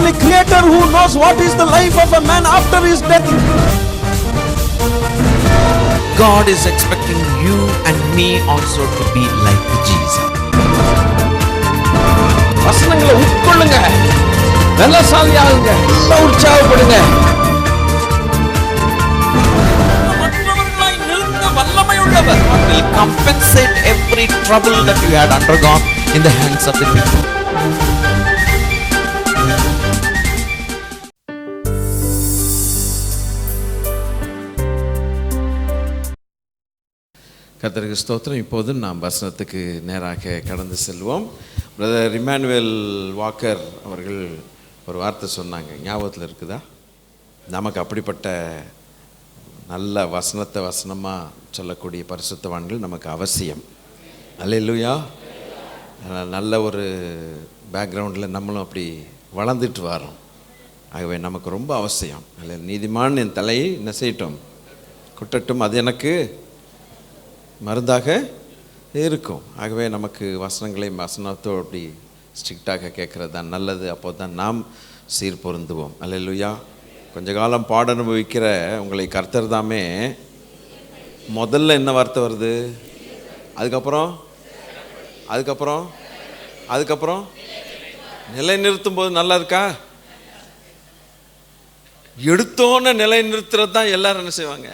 only Creator who knows what is the life of a man after his death. God is expecting you and me also to be like Jesus. வசனங்களை உட்கொள்ளுங்க, பலசாலியாகுங்க, எல்லாம் உற்சாகப்படுங்க. மற்றவர்களாய் நிறுத்த வல்லமை உள்ளவர். God will compensate every trouble that you had undergone in the hands of the people. கர்த்தருக்கு ஸ்தோத்திரம். இப்போது நாம் வசனத்துக்கு நேராக கடந்து செல்வோம். பிரதர் இமானுவேல் வாக்கர் அவர்கள் ஒரு வார்த்தை சொன்னாங்க, ஞாபகத்தில் இருக்குதா? நமக்கு அப்படிப்பட்ட நல்ல வசனத்தை வசனமாக சொல்லக்கூடிய பரிசுத்தவான்கள் நமக்கு அவசியம். அல்லேலூயா. நல்ல ஒரு பேக்ரவுண்டில் நம்மளும் அப்படி வளர்ந்துட்டு வரோம். ஆகவே நமக்கு ரொம்ப அவசியம். அல்ல, நீதிமான் என் தலையை என்ன செய்யட்டும், குட்டட்டும், அது எனக்கு மருந்தாக இருக்கும். ஆகவே நமக்கு வசனங்களை வசனத்தோடு அப்படி ஸ்ட்ரிக்டாக கேட்குறது தான் நல்லது. அப்போ தான் நாம் சீர் பொருந்துவோம். அல்லேலூயா. கொஞ்ச காலம் பாட அனுபவிக்கிற உங்களை கர்த்தர் தாமே முதல்ல என்ன வார்த்தை வருது? அதுக்கப்புறம் நிலை நிறுத்தும் போது நல்லா இருக்கா? எடுத்தோன்னு நிலை நிறுத்துறது தான் எல்லாரும் என்ன செய்வாங்க,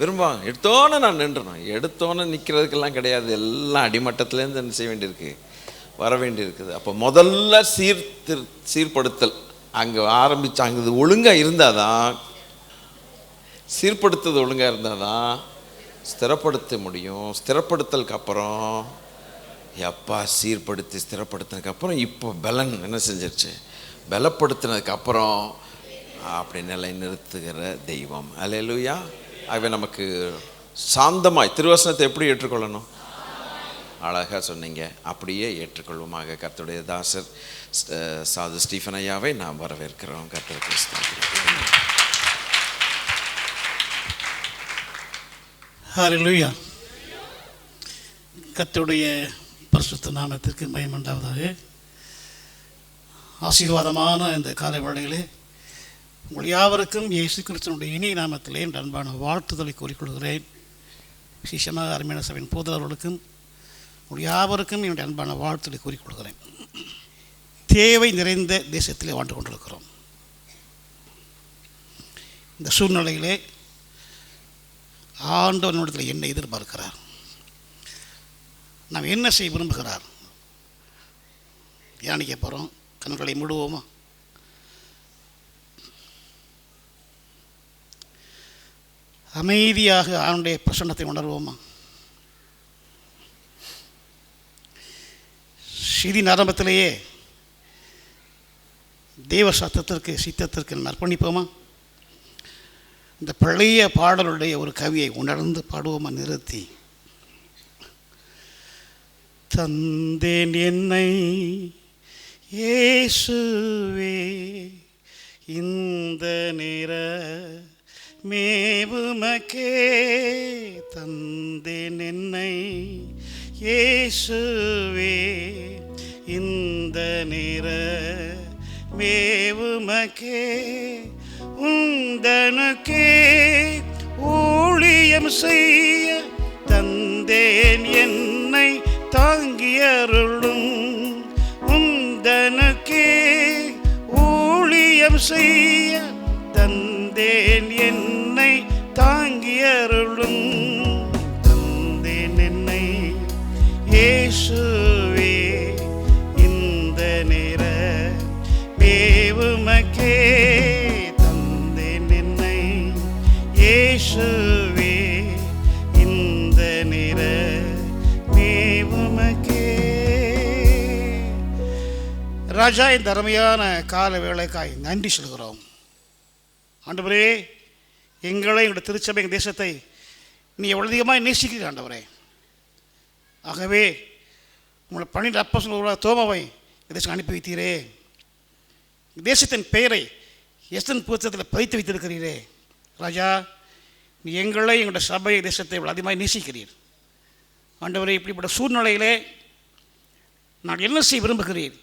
விரும்புவாங்க. எடுத்தோன்னே நான் நின்றுணும். எடுத்தோன்னே நிற்கிறதுக்கெல்லாம் கிடையாது. எல்லாம் அடிமட்டத்துலேருந்து என்ன செய்ய வேண்டியிருக்கு, வர வேண்டியிருக்குது. அப்போ முதல்ல சீர்படுத்தல் அங்கே ஆரம்பித்தாங்க. இது ஒழுங்காக இருந்தால் தான், சீர்படுத்துறது ஒழுங்காக இருந்தால் தான் ஸ்திரப்படுத்த முடியும். ஸ்திரப்படுத்தலுக்கு அப்புறம் சீர்படுத்தி ஸ்திரப்படுத்தினதுக்கப்புறம் இப்போ பலன் என்ன செஞ்சிருச்சு, பலப்படுத்தினதுக்கப்புறம் அப்படி நிலை நிறுத்துகிற தெய்வம். அல்லேலூயா. ஆகவே நமக்கு சாந்தமாய் திருவசனத்தை எப்படி ஏற்றுக்கொள்ளணும்? அழகாக சொன்னீங்க. அப்படியே ஏற்றுக்கொள்வோமாக. கர்த்தருடைய தாசர் சாது ஸ்டீஃபன் ஐயாவை நாம் வரவேற்கிறோம். கர்த்தருக்கு ஸ்தோத்திரம். ஹல்லேலூயா. கர்த்தருடைய பரிசுத்த நாமத்திற்கு மகிமை உண்டாவதாக. ஆசீர்வாதமான இந்த காலை வேளையிலே உங்கள் யாவருக்கும் இயேசு கிறிஸ்துவினுடைய இனிய நாமத்திலே என் அன்பான வாழ்த்துதலை கூறிக்கொள்கிறேன். விசேஷமாக அருமையான சபையின் போதவர்களுக்கும் உங்கள் யாவருக்கும் என்னுடைய அன்பான வாழ்த்துதலை கூறிக்கொள்கிறேன். தேவை நிறைந்த தேசத்திலே வாழ்ந்து கொண்டிருக்கிறோம். இந்த சூழ்நிலையிலே ஆண்டவனிடத்தில் என்ன எதிர்பார்க்கிறார், நாம் என்ன செய்ய விரும்புகிறார், தியானிக்க போகிறோம். கண்களை மூடுவோமா? அமைதியாக ஆண்டுடைய பிரசன்னத்தை உணர்வோமா? சிதி ஆரம்பத்திலேயே தேவ சத்தத்திற்கு சித்தத்திற்கு அர்ப்பணிப்போமா? இந்த பழைய பாடலுடைய ஒரு கவியை உணர்ந்து பாடுவோமா? நிறுத்தி தந்தேன் என்னை இயேசுவே இந்த நேர மேவுமக்கே, தந்தேன் என்னை இயேசுவே இந்த நேர மேவுமக்கே, உந்தனுக்கே ஊழியம் செய்ய தந்தேன் என்னை தாங்கியருளும், உந்தனுக்கே ஊழியம் செய்ய தந்தேன் என்னை தாங்கியருளும், தந்தேன் என்னை இயேசுவே இந்த நேர மேவுமக்கே, தந்தேன் என்னை இயேசுவே இந்த நேர மேவுமக்கே. ராஜா, இந்த அருமையான கால வேளைக்காய் நன்றி சொல்கிறோம். ஆண்டவரே, எங்களை எங்களுடைய திருச்சபை எங்கள் தேசத்தை நீ எவ்வளவு அதிகமாக நேசிக்கிறீர் ஆண்டவரே. ஆகவே உங்களை 12 அப்போஸ்தலர்களாகிய தோமாவை தேசம் அனுப்பி வைத்தீரே, தேசத்தின் பெயரை எஸ்தன் புத்தகத்தில் பதித்து வைத்திருக்கிறீரே. ராஜா, நீ எங்களை எங்களுடைய சபை தேசத்தை இவ்வளோ அதிகமாக நேசிக்கிறீர் ஆண்டவரே. இப்படிப்பட்ட சூழ்நிலையிலே நான் என்ன செய்ய விரும்புகிறேன்,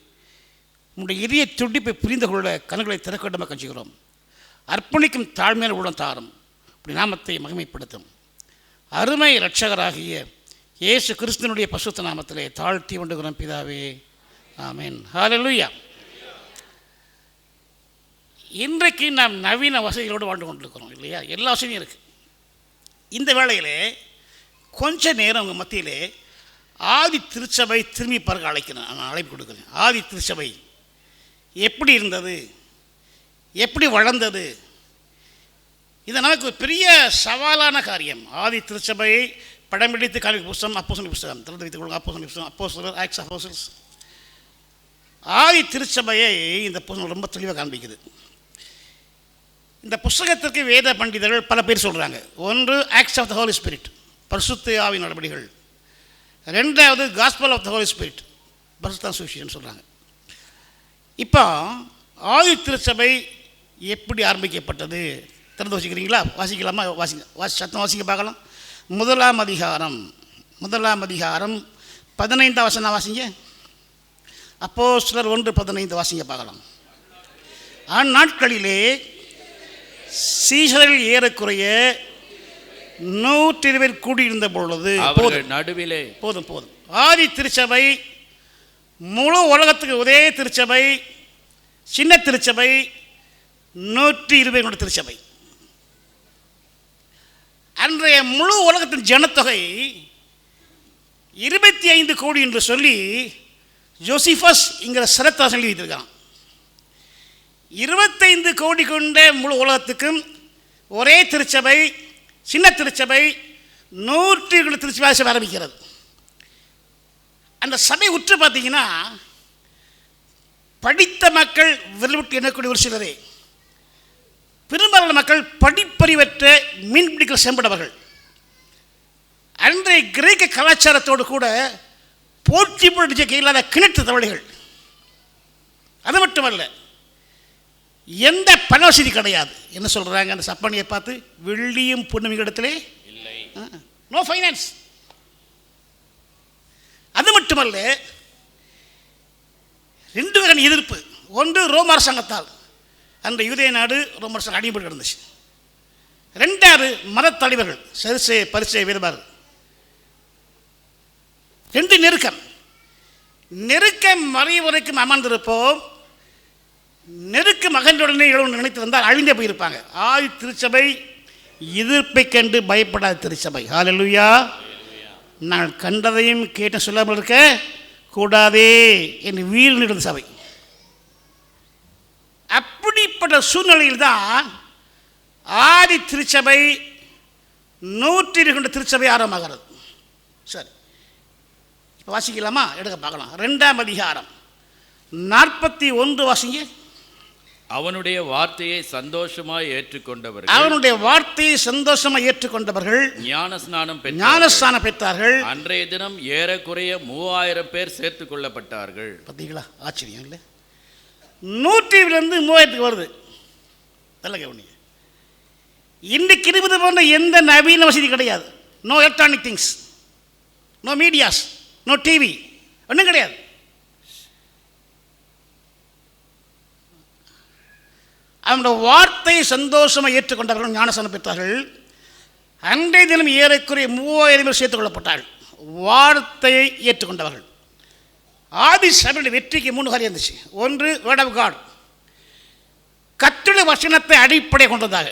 உங்களுடைய இதய துடிப்பை புரிந்து கொள்ள கண்களை திறக்க வேண்டுமா கஞ்சுகிறோம். அர்ப்பணிக்கும் தாழ்மையான உள்ளம் தாரும், இப்படி நாமத்தை மகிமைப்படுத்தும். அருமை இரட்சகராகிய இயேசு கிறிஸ்துவனுடைய பரிசுத்த நாமத்திலே தாழ்த்தி வேண்டுகிறோம் பிதாவே, ஆமென். ஹல்லேலூயா. இன்றைக்கு நாம் நவீன வசதிகளோடு வாழ்ந்து கொண்டிருக்கிறோம் இல்லையா? எல்லா வசதியும் இருக்குது. இந்த வேளையிலே கொஞ்ச நேரம் உங்கள் மத்தியிலே ஆதி திருச்சபை திரும்பி பார்க்க அழைக்கிறேன், நான் அழைப்பு கொடுக்குறேன். ஆதி திருச்சபை எப்படி இருந்தது, எப்படி வளர்ந்தது? இது நமக்கு ஒரு பெரிய சவாலான காரியம். ஆதி திருச்சபை படம் பிடித்து காண்பிக்கும் புஸ்தகம் அப்போஸ்தலர் புஸ்தகம், திறந்து வைத்துக் கொள்ளுங்க. அப்போஸ்தலர் புஸ்தகம், அப்போஸ்தலர், ஆக்ட்ஸ் ஆஃப் அப்போஸ்தலர்ஸ். ஆதி திருச்சபையை இந்த புஸ்தகம் ரொம்ப தெளிவாக காண்பிக்குது. இந்த புஸ்தகத்திற்கு வேத பண்டிதர்கள் பல பேர் சொல்கிறாங்க. ஒன்று acts of the holy spirit, பரிசுத்த ஆவி நடவடிக்கைகள். ரெண்டாவது gospel of the holy spirit, பரிசுத்த சுவிசேஷம் சொல்கிறாங்க. இப்போ ஆதி திருச்சபை எப்படி ஆரம்பிக்கப்பட்டது திறந்து வச்சுக்கிறீங்களா? வாசிக்கலாமா? சத்தம் வாசிக்க பார்க்கலாம். முதலாம் அதிகாரம் 15ஆம் வசனம் வாசிங்க. அப்போஸ்தலர் 1:15 வாசிங்க பார்க்கலாம். அந்நாட்களிலே சீஷர்கள் ஏறக்குறைய 120 கூடியிருந்த பொழுது நடுவிலே போதும். ஆதி திருச்சபை முழு உலகத்துக்கு ஒரே திருச்சபை, சின்ன திருச்சபை, 120 திருச்சபை. அன்றைய முழு உலகத்தின் ஜனத்தொகை 25 கோடி என்று சொல்லி ஜோசிஃபஸ் என்கிற சிரத்தை சொல்லி வைத்திருக்கான். 25 கோடி கொண்ட முழு உலகத்துக்கும் ஒரே திருச்சபை, சின்ன திருச்சபை, 120 திருச்சபை ஆரம்பிக்கிறது. அந்த சபை உற்று பார்த்தீங்கன்னா படித்த மக்கள் விரல் விட்டு எண்ணக்கூடிய ஒரு சிலரே, பெரும்பாலான மக்கள் படிப்பறிவற்ற மீன்பிடிக்கல் செம்படவர்கள். அன்றைய கிரேக்க கலாச்சாரத்தோடு கூட போற்றி பிடிச்ச இல்லாத கிணற்று தவளைகள். அது மட்டுமல்ல, எந்த பண வசதி கிடையாது. என்ன சொல்கிறாங்க அந்த சப்பானியை பார்த்து? வெள்ளியும் பொண்ணும் இடத்திலே இல்லை, நோ ஃபைனான்ஸ். அது மட்டுமல்ல, 2 வகை எதிர்ப்பு. ஒன்று ரோம அரசாங்கத்தால், அந்த யூதேய நாடு ரோம அரசாங்கம் அடிபட்டு இருந்துச்சு. 2வது மத தலைவர்கள், சரிசே பரிசை வேதபார். 2 நெருக்கம் மறைய வரைக்கும் அமர்ந்திருப்போம். நெருக்கம் அகன்றுடனே இழந்து நினைத்து வந்தால் அழிந்தே போயிருப்பாங்க. ஆதி திருச்சபை எதிர்ப்பை கண்டு பயப்படாத திருச்சபை. ஹல்லேலூயா. நான் கண்டதையும் கேட்ட சொல்லாமல் இருக்க கூடாதே என்று வீறு நிறுத்த சபை. அப்படிப்பட்ட சூழ்நிலையில் தான் ஆதி திருச்சபை 120 திருச்சபை ஆரம்பமாகிறது. சரி, வாசிக்கலாமா? எடுக்க பார்க்கலாம். 2ஆம் அதிகாரம் 41 வாசிங்க. அவனுடைய வார்த்தையை சந்தோஷமாய் ஏற்றுக்கொண்டவர்கள், அவனுடைய வார்த்தையை சந்தோஷமாய் ஏற்றுக்கொண்டவர்கள் ஞானஸ்நானம் பெற்றார்கள். அன்றைய தினம் ஏறக்குறைய 3000 பேர் சேர்த்துக் கொள்ளப்பட்டார்கள். பார்த்தீங்களா? ஆச்சரியம் இல்லை? 120 3000 வருது. நல்ல கவனிங்க. இன்றைக்கு இருபது போன்ற எந்த நவீன வசதி கிடையாது. No electronic things, no medias, no TV, ஒன்றும் கிடையாது. அவனுடைய வார்த்தையை சந்தோஷமாக ஏற்றுக்கொண்டவர்கள் ஞானஸ்நானம் பெற்றார்கள். அன்றைய தினம் ஏறக்குறைய 3000 பேர் சேர்த்துக் கொள்ளப்பட்டார்கள். வார்த்தையை ஏற்றுக்கொண்டவர்கள். ஆதி சபையுடைய வெற்றிக்கு 3 காரியம் இருந்துச்சு. ஒன்று வேர்ட் ஆஃப் காட், கர்த்தருடைய வசனத்தை அடிப்படை கொண்டதாக.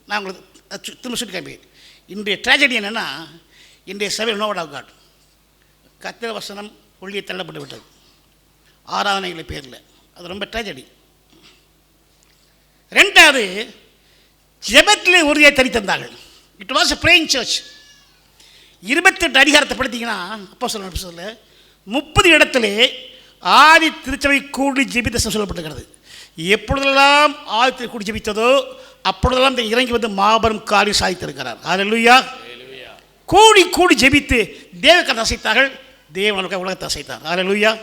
நான் உங்களுக்கு திரும்ப சொல்லி காமிப்பேன். இன்றைய ட்ராஜடி என்னென்னா, இன்றைய சபையில் நோ வேர்ட் ஆஃப் காட். கர்த்தருடைய வசனம் ஒளியை தள்ளப்பட்டு விட்டது ஆராதனைகளை பேரில். அது ரொம்ப ட்ராஜடி. 2வது, ஜெபத்திலே உறுதியை தரித்திருந்தார்கள். It was a praying church. 28 அதிகாரத்தை படித்தீங்கன்னா அப்போஸ்தலர் 30 இடத்திலே ஆதி திருச்சபை கூடி ஜெபித்த சொல்லப்பட்டிருக்கிறது. எப்பொழுதெல்லாம் ஆதி கூடி ஜெபித்ததோ அப்பொழுதெல்லாம் இறங்கி வந்து மாபெரும் காரியம் சாதித்திருக்கிறார். ஹல்லேலூயா. கூடி கூடி ஜெபித்து தேவக்கத்தை அசைத்தார்கள், தேவனுக்கு உலகத்தை அசைத்தார். ஹல்லேலூயா.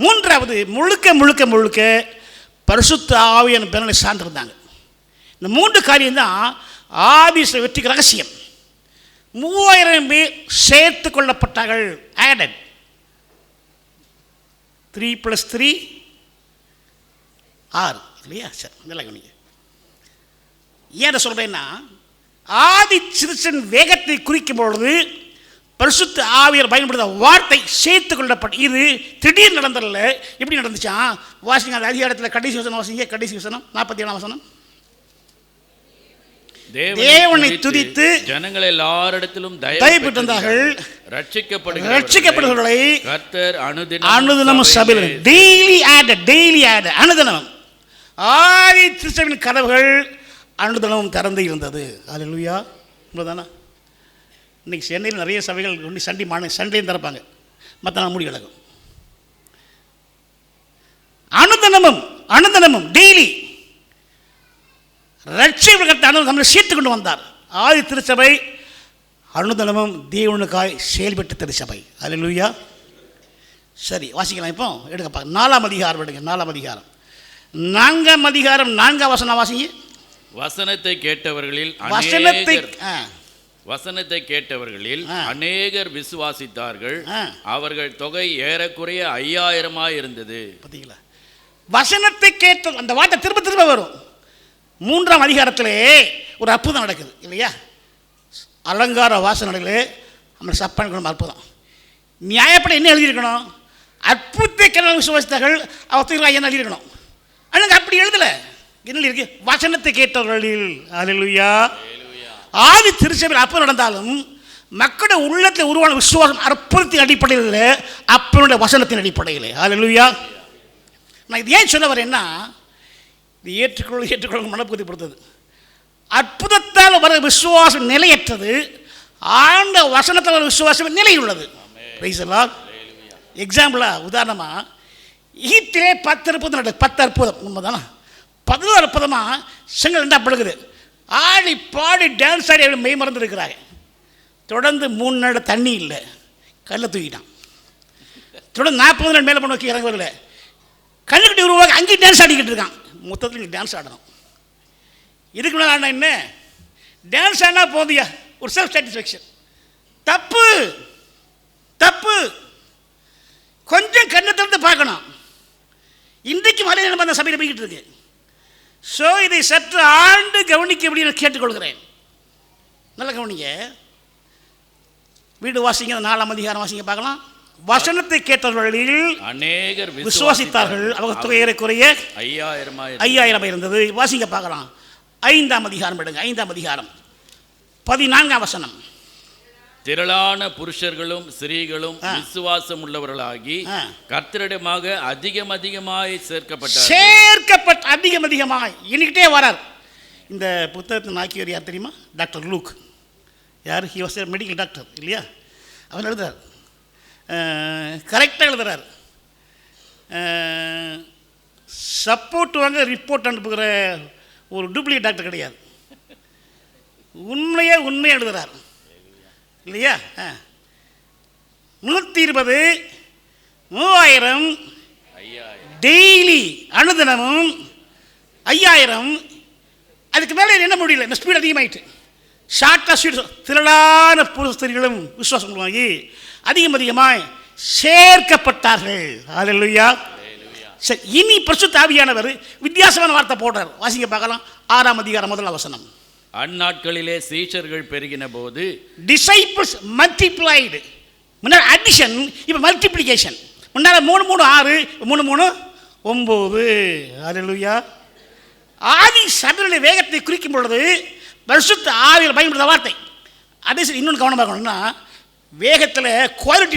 3வது, முழுக்க முழுக்க முழுக்க பரிசுத்த ஆவியான பலனை சார்ந்திருந்தாங்க. இந்த 3 காரியம் தான் ஆதி வெற்றிக்கு ரகசியம். 3000 பேர் சேர்த்து கொள்ளப்பட்டார்கள். ஆடட் 3 + 3 6 இல்லையா? சரி, நல்லா கவனிங்க. ஏன் சொல்கிறேன்னா, ஆதி சிறுசன் வேகத்தை குறிக்கும் பொழுது பரிசுத்த ஆவியர் பயன்படுத்த வார்த்தை சேர்த்து கொள்ளப்பட்ட இது திடீர் நடந்ததில்ல. எப்படி நடந்துச்சா? வாசிங்க அந்த அதிகாரத்தில் கடைசி வசனம் வாசிங்க. கடைசி வசனம் 47 வசனம். தேவனை துதித்து ஜனங்கள் எல்லாரிடத்திலும் தயவு பெற்றார்கள், ரட்சிக்கப்படுகிறவர்களை கர்த்தர் அனுதினம் சபையில் டெய்லி ஆட் அனுதினம் ஆதி திருச்சபையின் கதவுகள் அனுதினமும் திறந்து இருந்தது. அல்லேலூயா. உண்மைதானா? இன்றைக்கி சென்னையில் நிறைய சபைகள் ஒன்று சண்டையும் திறப்பாங்க, மற்ற நாள் மூடி கிடக்கும். அனுதினமும் டெய்லி ரட்சிக்கப்பட்ட நம்மளை சேர்த்து கொண்டு வந்தார். ஆதி திருச்சபை அனுதினமும் தேவனுக்காய் செயல்பட்ட திருச்சபை. அல்லேலூயா. சரி, வாசிக்கலாம். இப்போ எடுக்கப்பா 4ஆம் அதிகாரம் எடுங்க. 4ஆம் அதிகாரம் 4ஆம் அதிகாரம் 4ஆம் வசனம் வாசிங்க. வசனத்தை கேட்டவர்களில் அநேகர் விசுவாசித்தார்கள். அவர்கள் தொகை ஏறக்குறைய 5000 இருந்தது. பார்த்தீங்களா? வசனத்தை கேட்ட அந்த வார்த்தை திரும்ப திரும்ப வரும். 3ஆம் அதிகாரத்திலே ஒரு அற்புதம் நடக்குது இல்லையா? அலங்கார வாசனைகளே நம்ம சப்பான் அற்புதம். நியாயப்பட என்ன எழுதியிருக்கணும்? அற்புதத்தை கேட்ட விசுவாசித்தார்கள் அவர்கள் என்ன எழுதியிருக்கணும்? ஆனால் அப்படி எழுதலை. என்ன இருக்கு? வசனத்தை கேட்டவர்களில். அல்லேலூயா. ஆதி திருச்சபையில் அற்புதம் நடந்தாலும் மக்களுடைய உள்ளத்தில் உருவான விசுவாசம் அற்புதத்தின் அடிப்படையில், அப்பனுடைய வசனத்தின் அடிப்படையில். அல்லேலூயா. நான் இது ஏன் சொல்ல வரேன்னா, இது ஏற்றுக்கொள்ள மனப்பகுதி பொறுத்தது. அற்புதத்தால் வர விசுவாசம் நிலையற்றது, ஆண்ட வசனத்தில் வர விசுவாசம் நிலையுள்ளது. எக்ஸாம்பிளா, உதாரணமாக ஈத்திலே 10 அற்புதம் நடக்குது. 10 அற்புதம் உண்மைதானா? 11 அற்புதமாக செங்கல் ரெண்டாக படுகுது. ஆடி பாடி டான்ஸ் ஆடி மெய் மறந்து இருக்கிறாங்க. தொடர்ந்து 3 நாள் தண்ணி இல்லை, கல்லை தூக்கிட்டான். தொடர்ந்து 40 நாள் மேலே பண்ண வச்சு இறங்குவதில்லை, கல்லுக்கட்டி உருவாக அங்கேயும் டான்ஸ் ஆடிக்கிட்டு இருக்கான். மொத்தத்தில் டான்ஸ் ஆடணும். இதுக்கு மேலே ஆடினா என்ன? டான்ஸ் ஆடினா போதியா ஒரு செல்ஃப் சாட்டிஸ்ஃபேக்ஷன். தப்பு. கொஞ்சம் கண்ணை திறந்து பார்க்கணும். இன்றைக்கு மலை நம்ம அந்த சபையில் போய்கிட்டு இருக்கு. ஸோ இதை சற்று ஆண்டு கவனிக்க அப்படின்னு கேட்டுக்கொள்கிறேன். நல்ல கவனிங்க. வீடு வாசிங்க. 4ஆம் அதிகாரம் வாசிங்க பார்க்கலாம். வசனத்தை கேட்டவர்களில் அநேகர் விசுவாசித்தார்கள். அவங்க தொகை ஏறக்குறைய 5000 இருந்தது. வாசிங்க பார்க்கலாம். 5ஆம் அதிகாரம் எடுங்க. 5ஆம் அதிகாரம் 14ஆம் வசனம். திரளான புருஷர்களும் ஸ்திரீகளும் விசுவாசம் உள்ளவர்களாகி கர்த்தரிடமாக அதிகமாய் சேர்க்கப்பட்ட அதிகமாய் எண்ணிக்கிட்டே வரார். இந்த புத்தகத்தின் ஆக்கியோர் யார் தெரியுமா? Doctor Luke. யார்? ஹி வாஸ் மெடிக்கல் டாக்டர் இல்லையா? அவர் எழுதுறார், கரெக்டாக எழுதுறார். சப்போர்ட் வாங்க ரிப்போர்ட் அனுப்புகிற ஒரு டூப்ளிகேட் டாக்டர் கிடையாது. உண்மையாக எழுதுறார் இல்லையா? 320, 3000 டெய்லி அனுதினமும் 5000. அதுக்கு மேலே என்ன முடியல, இந்த ஸ்பீட் அதிகமாயிட்டு. ஷார்ட்டாக ஸ்பீட். திரளான புருஷர்களும் விசுவாசம் வாங்கி அதிகமாய் சேர்க்கப்பட்டார்கள். அல்லேலூயா. சரி, இனி பரிசுத்த ஆவியானவர் வித்தியாசமான வார்த்தை போடுறார். வாசிங்க பார்க்கலாம். 6ஆம் அதிகாரம் 1ஆம் வசனம். அந்நாட்களிலே சீஷர்கள் பெருகின போது டிசைபிள்ஸ் மல்டிப்ளைடு. முன்னாடி அடிஷன், இப்போ மல்டிப்ளிகேஷன். முன்னால் 3 3 6, 3 3 9. அல்லேலூயா. ஆதி சபையுடைய வேகத்தை குறிக்கும் பொழுது பரிசுத்த ஆவியில் பயன்படுத்த வார்த்தை. அதே சரி, இன்னொன்று கவனமாக இருக்கணும்னா, வேகத்தில் குவாலிட்டி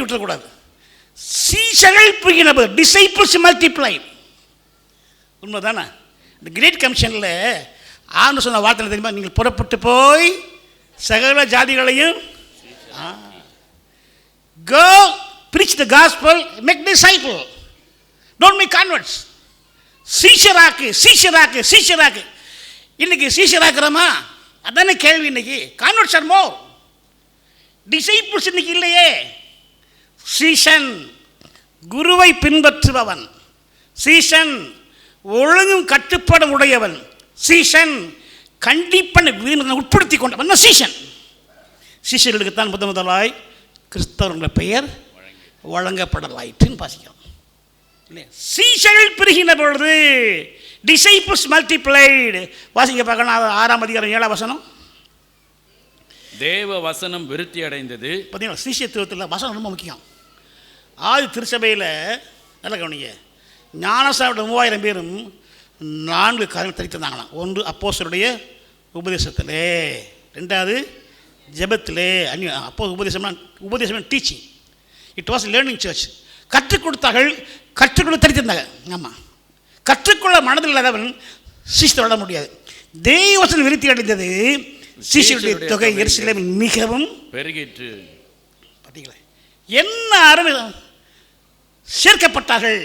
விட்டுறக்கூடாது. சீஷர்கள் பெருகின போது டிசைபிள்ஸ் மல்டிப்ளைடு. உண்மைதானே? இந்த கிரேட் கமிஷனில் ஆண்டு சொன்ன வார்த்தை தெரியுமா? நீங்கள் புறப்பட்டு போய் சகல ஜாதிகளையும் go preach the gospel, make disciple, don't make converts. சீஷராக்கு. இன்னைக்கு சீஷராக்குறோமா? அதானே கேள்வி. இன்னைக்கு converts are more, disciples இன்னைக்கு இல்லையே. சீஷன் குருவை பின்பற்றுபவன், சீஷன் ஒழுங்கும் கட்டுப்பாடும் உடையவன், சீஷன் கண்டிப்பான உட்படுத்தி கொண்டவன் சீஷன். சீஷர்களுக்குத்தான் முதலாய் கிறிஸ்தவர்கள் பெயர் வழங்கப்படலாயிற்றுன்னு பாசிக்கிறோம். சீஷர்கள் பெருகின பொழுது disciples multiplied. வாசிங்க பார்க்கலாம் 6ஆம் அதிகாரம் 7ஆம் வசனம். தேவ வசனம் விருத்தி அடைந்தது. பார்த்தீங்களா, சீஷத்துவத்தில் வசனம் ரொம்ப முக்கியம். ஆதி திருச்சபையில் நல்ல கவனிங்க, ஞானசாரோட 3000 பேரும் 4 காரியங்கள் தரித்திருந்தாங்களாம். ஒன்று அப்போஸ்தலருடைய உபதேசத்திலே, ரெண்டாவது ஜெபத்திலே. அப்போ உபதேசம் teaching. It was learning church. கற்றுக் கொடுத்தார்கள், கற்றுக்கொள்ள தரித்திருந்தாங்க. ஆமாம், கற்றுக்கொள்ள மனதில் இல்லாதவன் சீஷத்தை விட முடியாது. தேவவசனம் விருத்தி அடைந்தது, சீஷருடைய தொகை எருசலேமில் மிகவும் பெருகிற்று. பார்த்தீங்களா, என்ன அருமை! சேர்க்கப்பட்டார்கள்,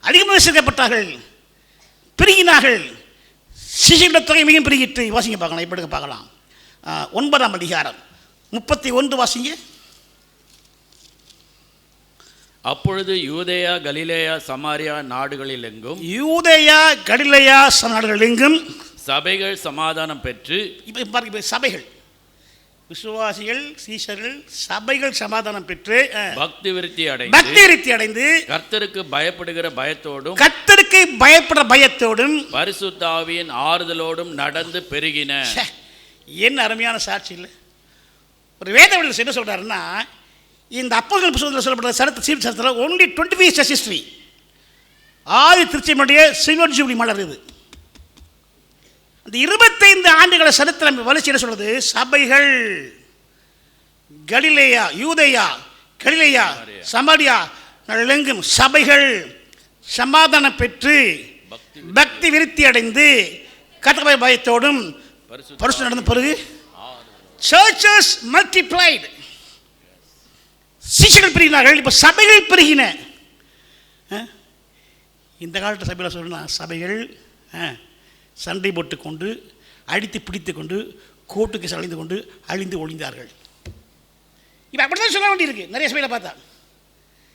அதிகமாக சேர்க்கப்பட்டார்கள், பெருகினார்கள். சீஷருடைய தொகை மிகவும் பெருகிட்டு. வாசிங்க பார்க்கலாம், எப்படி பார்க்கலாம். 9ஆம் அதிகாரம் 31 வாசிங்க. அப்பொழுது யூதேயா கலிலேயா சமாரியா நாடுகளில் எங்கும், யூதேயா கலிலேயா நாடுகளில் எங்கும் சபைகள் சமாதானம் பெற்று. இப்போ பாருங்க, சபைகள், விசுவாசிகள், சீஷர்கள், சபைகள் சமாதானம் பெற்று பக்தி விருத்தி அடைந்து கர்த்தருக்கு பயப்படுகிற பயத்தோடும், கர்த்தருக்கு பயப்படுற பயத்தோடும், பரிசுத்த ஆவியின் ஆறுதலோடும் நடந்து பெருகின. என்ன அருமையான சாட்சி இல்லை? ஒரு வேதவழியில் என்ன சொல்றாருன்னா, இந்த அப்போஸ்தலர் புத்தகத்தில் சொல்லப்படுற சரித்திரத்தில் only 25 years history. ஆதி திருச்சபையுடைய சில்வர் ஜூபிலி மலருது. அந்த 25 ஆண்டுகளை சரித்திரம் வளர்ச்சி என்ன சொல்றது? சபைகள் கலிலேயா, யூதேயா, கலிலேயா, சமாரியா எங்கும் சபைகள் சமாதானம் பெற்று பக்தி விருத்தி அடைந்து கர்த்தருடைய பயத்தோடும் பரிசுத்தம் நடந்த பிறகு churches multiplied. சீஷர்கள் பெருகினார்கள், இப்போ சபைகள் பெருகின. இந்த காலத்து சபையில் சொல்லணும், சபைகள் சண்டை போட்டுக்கொண்டு, அடித்து பிடித்து கொண்டு, கோர்ட்டுக்கு அழிந்து கொண்டு அழிந்து ஒழிந்தார்கள். இப்போ அப்படி தான் சொல்ல வேண்டியிருக்கு நிறைய சபையில் பார்த்தா.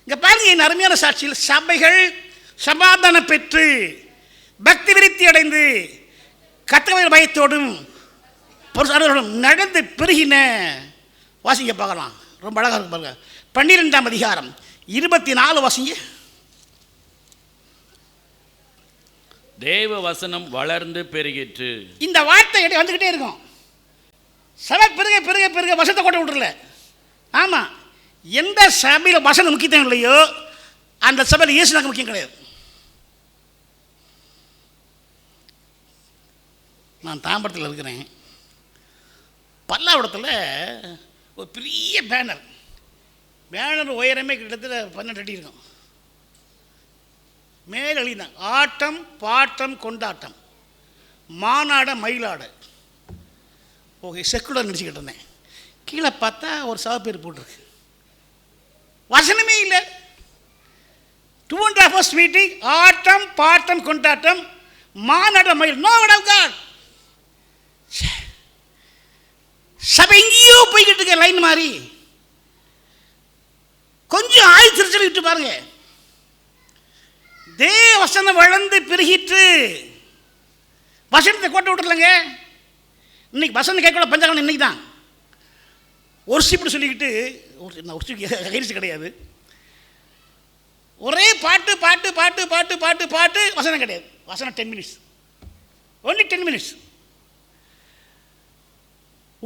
இங்கே பாருங்க, இந்த அருமையான சாட்சியில் சபைகள் சமாதானம் பெற்று பக்தி விருத்தி அடைந்து கர்த்தருடைய பயத்தோடும் நடந்து பெருகின. வாசிங்க பார்க்கலாம், ரொம்ப அழகாக இருக்கு பாருங்க. 12ஆம் அதிகாரம் 24 வாசிங்க. தேவ வசனம் வளர்ந்து பெருகிற்று. இந்த வார்த்தை வந்துகிட்டே இருக்கும். சபை பெருக பெருக பெருக வசனத்தை கொண்டு விட்டுறல. ஆமாம், எந்த சபையில் வசனம் முக்கியத்துவம் இல்லையோ அந்த சபையில் இயேசு நமக்கு முக்கியம் கிடையாது. நான் தாம்பரத்தில் இருக்கிறேன். பல்லாவரத்தில் ஒரு பெரிய பேனர் உயரமே கிட்டத்தட்ட 12 அடி இருக்கும். மேல் எழுதினாங்க, ஆட்டம் பாட்டம் கொண்டாட்டம் மாநாட மயிலாட. ஓகே, செக்குலர் நினச்சிக்கிட்டு இருந்தேன். கீழே பார்த்தா ஒரு சபை பேர் போட்டிருக்கு, வசனமே இல்லை. 2.5 hours மீட்டிங், ஆட்டம் பாட்டம் கொண்டாட்டம் மாநாட மயில். No word of God. சபை எங்கேயோ போய்கிட்டு இருக்க லைன் மாதிரி. கொஞ்சம் ஆழ்த்திருச்சல் விட்டு பாருங்க. வசனம் வளர்ந்து பெருகிட்டு. வசனத்தை கோட்டை விட்டுருலங்க. இன்னைக்கு வசனம் கேட்கக்கூட பஞ்சாங்கம் இன்னைக்கு தான். ஒரு சிப்பிட்டு சொல்லிக்கிட்டு கைரிச்சு கிடையாது. ஒரே பாட்டு பாட்டு பாட்டு பாட்டு பாட்டு பாட்டு, வசனம் கிடையாது. வசனம் 10 minutes, only 10 minutes.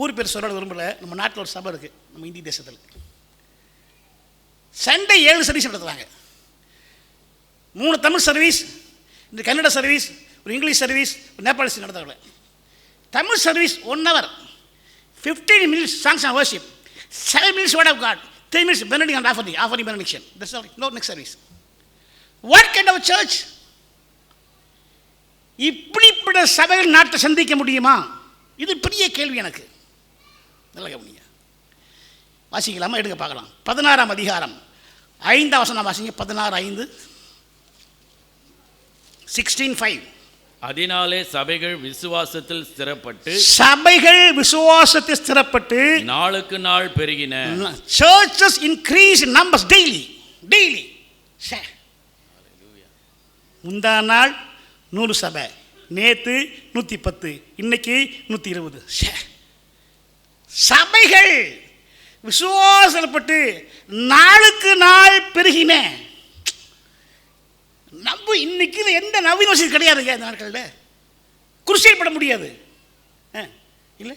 ஊர் பேர் சொல்ல விரும்பல. நம்ம நாட்டில் ஒரு சபை இருக்குது, நம்ம இந்திய தேசத்தில். சண்டே 7 சர்வீஸ் நடத்துகிறாங்க. 3 தமிழ் சர்வீஸ், இந்த கன்னட சர்வீஸ், ஒரு இங்கிலீஷ் சர்வீஸ், ஒரு நேபாளி நடத்துகிறாங்க. Tamil service 1 hour, 15 minutes songs and worship, 7 minutes word of God, 3 minutes benediction and offering benediction. That's all. No next service. What kind of church? இப்படிப்பட்ட சபைகள் நாட்டை சந்திக்க முடியுமா? இது பெரிய கேள்வி எனக்கு. நல்ல கவனிங்க. வாசிக்கலாமா? எடுக்க பார்க்கலாம். 16ஆம் அதிகாரம் 5ஆம் வசனம் வாசிங்க. 16:5, 16:5. அதனாலே சபைகள் விசுவாசத்தில் ஸ்திரப்பட்டு நாளுக்கு நாள் பெருகின. Churches increase in numbers daily. முந்தா நாள் 100 சபை, நேற்று 110, இன்னைக்கு 120. சபைகள் விசுவாசப்பட்டு நாளுக்கு நாள் பெருகின. இப்போ இன்னைக்கு எந்த நவீன வசதி கிடையாதுங்க இந்த நாட்களில். குருசியல் பட முடியாது இல்லை.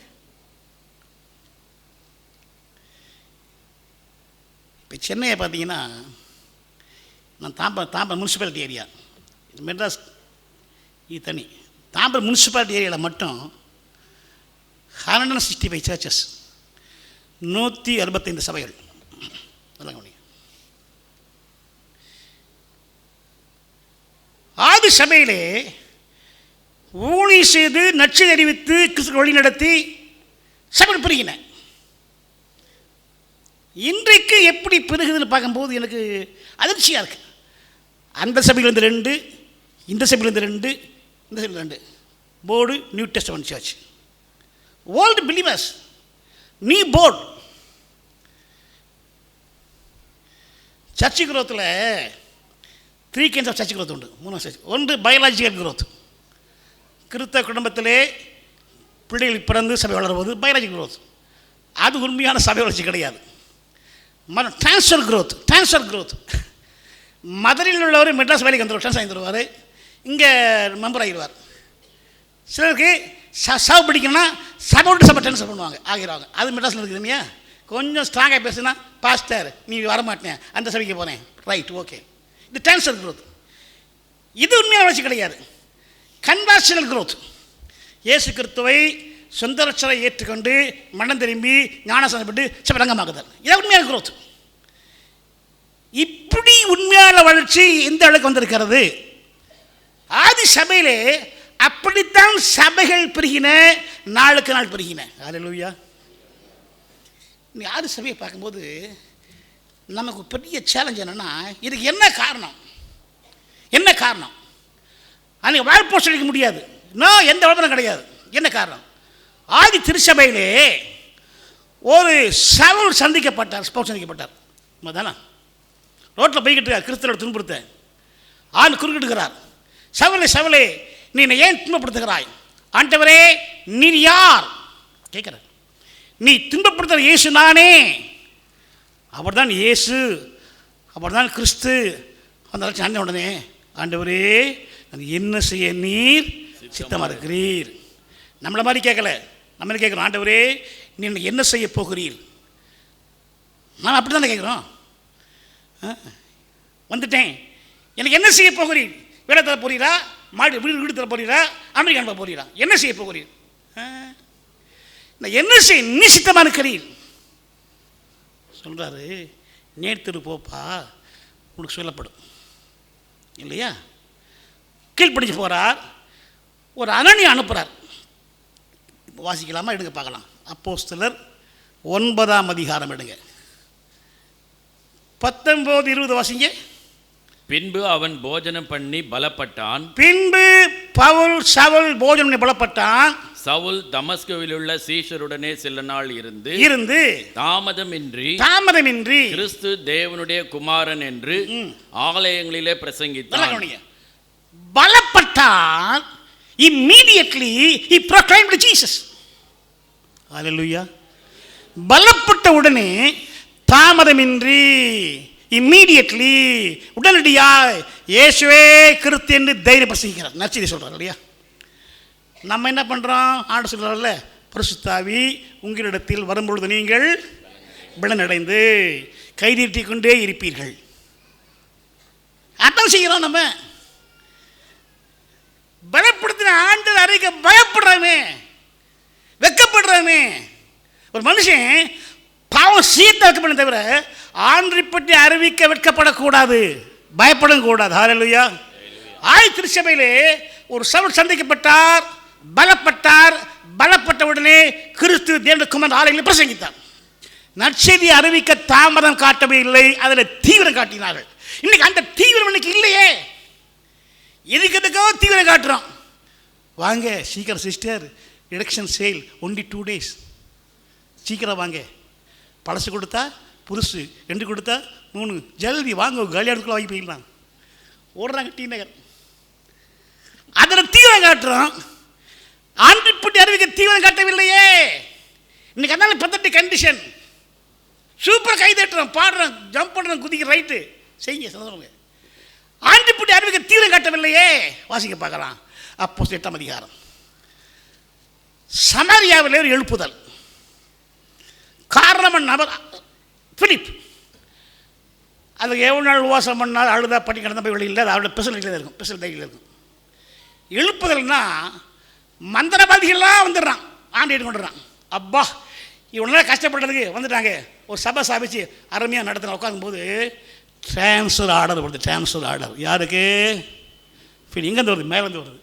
இப்போ சென்னையை பார்த்தீங்கன்னா, நான் தாம்பரம் முனிசிபாலிட்டி ஏரியா, மெட்ராஸ் இது தனி. தாம்பரம் முனிசிபாலிட்டி ஏரியாவில் மட்டும் 165 சர்ச்சஸ், 165 சபைகள். ஆதி சபையிலே ஊழி செய்து நச்சு அறிவித்து கிறிஸ்துவ வழி நடத்தி சபை பெருகின. இன்றைக்கு எப்படி பெருகுதுன்னு பார்க்கும்போது எனக்கு அதிர்ச்சியாக இருக்கு. அந்த சபையிலேருந்து 2, இந்த சபையிலேருந்து 2, இந்த சபையில் 2 fold New Testament church. Old believers new fold. Church குரோத்தில் 3 kinds ஆஃப் சர்ச் குரோத் உண்டு. 3 சர்ச். ஒன்று பயாலஜிக்கல் குரோத், கிறிஸ்தவ குடும்பத்திலே பிள்ளைகள் பிறந்து சபை வளருவது பயாலஜிக்கல் குரோத். அது உண்மையான சபை வளர்ச்சி கிடையாது. Transfer growth. மதுரையில் உள்ளவர் மெட்ராஸ் வேலைக்கு வந்துடுவார், ட்ரான்ஸ்ஃபர் வந்துடுவார், இங்கே மெம்பர் ஆகிடுவார். சிலருக்கு சபை பிடிக்கணும்னா சபை விட்டு சபை ட்ரான்ஸ்ஃபர் பண்ணுவாங்க, ஆகிடுவாங்க. அது மெட்ராஸில் இருக்குது இல்லையா. கொஞ்சம் ஸ்ட்ராங்காக பேசுனா, பாஸ்டர் நீ வரமாட்டேன், அந்த சபைக்கு போனேன், ரைட் ஓகே. இது டிரான்ஸ்ஃபர் குரோத். இது உண்மையான வளர்ச்சி கிடையாது. Conversational growth. இயேசு கிறிஸ்துவை சொந்த ரட்சகரை ஏற்றுக்கொண்டு மனம் திரும்பி ஞானஸ்நானம் பெற்று சபை ரங்கமாக்குதல், இதான் உண்மையான குரோத். இப்படி உண்மையான வளர்ச்சி எந்த அளவுக்கு வந்திருக்கிறது? ஆதி சபையிலே அப்படித்தான் சபைகள் பெருகின, நாளுக்கு நாள் பெருகின. ஹல்லேலூயா. ஆதி சபையை பார்க்கும்போது நமக்கு பெரிய சேலஞ்ச் என்னென்னா, இதுக்கு என்ன காரணம்? அன்றைக்கி வாழ்ப்போஸ்ட் அடிக்க முடியாது, இன்னும் எந்த வளர்ப்பும் கிடையாது. என்ன காரணம்? ஆதி திருச்சபையிலே ஒரு சவுல் சந்திக்கப்பட்டார். தானே ரோட்டில் போய்கிட்டு இருக்கார், கிறிஸ்தவரை துன்புறுத்த ஆள் குறுக்கிட்டுக்கிறார். சவுலே நீ என்னை ஏன் துன்பப்படுத்துகிறாய்? ஆண்டவரே நீர் யார் கேட்குறார். நீ துன்பப்படுத்துகிற இயேசு நானே. அவர் தான் இயேசு, அவர் தான் கிறிஸ்து. அந்த அண்ணன் உடனே, ஆண்டவரே நான் என்ன செய்ய நீர் சித்தமாக இருக்கிறீர். நம்மளை மாதிரி கேட்கல, நம்ம கேட்குறோம், ஆண்டவரே நீ என்ன செய்ய போகிறீர்? நான் அப்படி தானே கேட்குறோம். வந்துட்டேன், எனக்கு என்ன செய்ய போகிறீர்? வேலை தர போகிறீரா? வீடு தர போகிறீரா? அமெரிக்கா அனுப்ப போகிறீரா? என்ன செய்ய போகிறீர்? நான் என்ன செய்ய நீ சித்தமாக இருக்கிறீர் சொல்கிறாரு. நேர்த்திரு போப்பா, உனக்கு சொல்லப்படும் இல்லையா. கீழ்ப்படிச்சு போகிறார். ஒரு அனனியை அனுப்புகிறார். வாசிக்கலாமா? எடுங்க பார்க்கலாம். அப்போஸ்தலர் 9ஆம் அதிகாரம் எடுங்க, 19-20 வாசிங்க. பின்பு அவன் போஜனம் பண்ணி பலப்பட்டான். சவுல் போஜனம் பண்ணி பலப்பட்டான். சவுல் தமஸ்குவில் உள்ள சீஷருடனே சில நாள் இருந்து தாமதமின்றி கிறிஸ்து தேவனுடைய குமாரன் என்று ஆலயங்களிலே பிரசங்கித்தான். பலப்பட்டான். Immediately he proclaimed Jesus. Hallelujah. பலப்பட்ட உடனே, தாமதமின்றி, இம்மீடியட்லி, உடனடியாய் இயேசுவே கிறிஸ்து என்று தைரிய பிரசங்கிக்கிறார், நற்செய்தி சொல்றார் இல்லையா. நம்ம என்ன பண்றோம்? ஆண்டு சொல்றாருல்ல, பரிசுத்த ஆவி உங்களிடத்தில் வரும்பொழுது நீங்கள் பலனடைந்து கைதீட்டிக் கொண்டே இருப்பீர்கள். அதான் செய்கிறோம். நம்ம பயப்படுத்தின ஆண்டு அறிக்கை பயப்படுறாமே, வெக்கப்படுறாமே. ஒரு மனுஷன் பாவம் சீத்த வைக்கப்பட தவிர ஆண்டை பற்றி அறிவிக்க வெட்கப்படக்கூடாது, பயப்படவும் கூடாது. ஹல்லேலூயா. ஆதி திருச்சபையிலே ஒரு சவுல் சந்திக்கப்பட்டார், பலப்பட்ட உடனே கிறிஸ்து தேவனுடைய குமாரன் ஆலயங்களில் பிரசங்கித்தார். நற்செய்தி அறிவிக்க தாமதம் காட்டவே இல்லை, அதில் தீவிரம் காட்டினார்கள். இன்னைக்கு அந்த தீவிரம் இன்னைக்கு இல்லையே. எதுக்கோ தீவிரம் காட்டுறோம். வாங்க சீக்கிரம் sister, election sale only 2 days, சீக்கிரம் வாங்க. பழசு கொடுத்தா புதுசு, 2 கொடுத்தா 3, ஜல்தி வாங்க, கல்யாணத்துக்குள்ள வாங்கி போயிடலாம். ஓடுறாங்க டி நகர். அதில் தீவிரம் காட்டுறோம். ஆண்டிப்பட்டி அறிவிக்க தீவிரம் காட்டவில்லையே. இன்னைக்கு அதனால பத்தட்டு கண்டிஷன். சூப்பர் கை தட்டுறோம், பாடுறோம், ஜம்ப் பண்ணுறோம், குதிக்க ரைட்டு செய்யுங்க சொல்லுவாங்க. ஆண்டிப்படி அறிவிக்க தீவிரம் காட்டவில்லையே. வாசிக்க பார்க்கலாம். அப்போஸ்தலர் 8ஆம் அதிகாரம். சமாரியாவிலே ஒரு எழுப்புதல். காரணம் நபர் பிலிப். அதுக்கு எவ்வளோ நாள் உபவாசம் பண்ணால் அழுதா பட்டி கிடந்த போய் வெளியில் இல்லை, அவரோட ஸ்பெஷல் இருக்கும், ஸ்பெஷல் டைரியில் இருக்கும். எழுப்புதல்னா மந்திரவாதிகள்லாம் வந்துடுறான், ஆண்டு கொண்டுறான். அப்பா இவனெல்லாம் கஷ்டப்பட்டதுக்கு வந்துட்டாங்க. ஒரு சபை சாபிச்சு அருமையாக நடத்தின உட்காரும்போது ட்ரான்ஸ்ஃபர் ஆர்டர் வருது. ட்ரான்ஸ்ஃபர் ஆர்டர் யாருக்கு? இங்கேருந்து வருது, மேலேருந்து வருது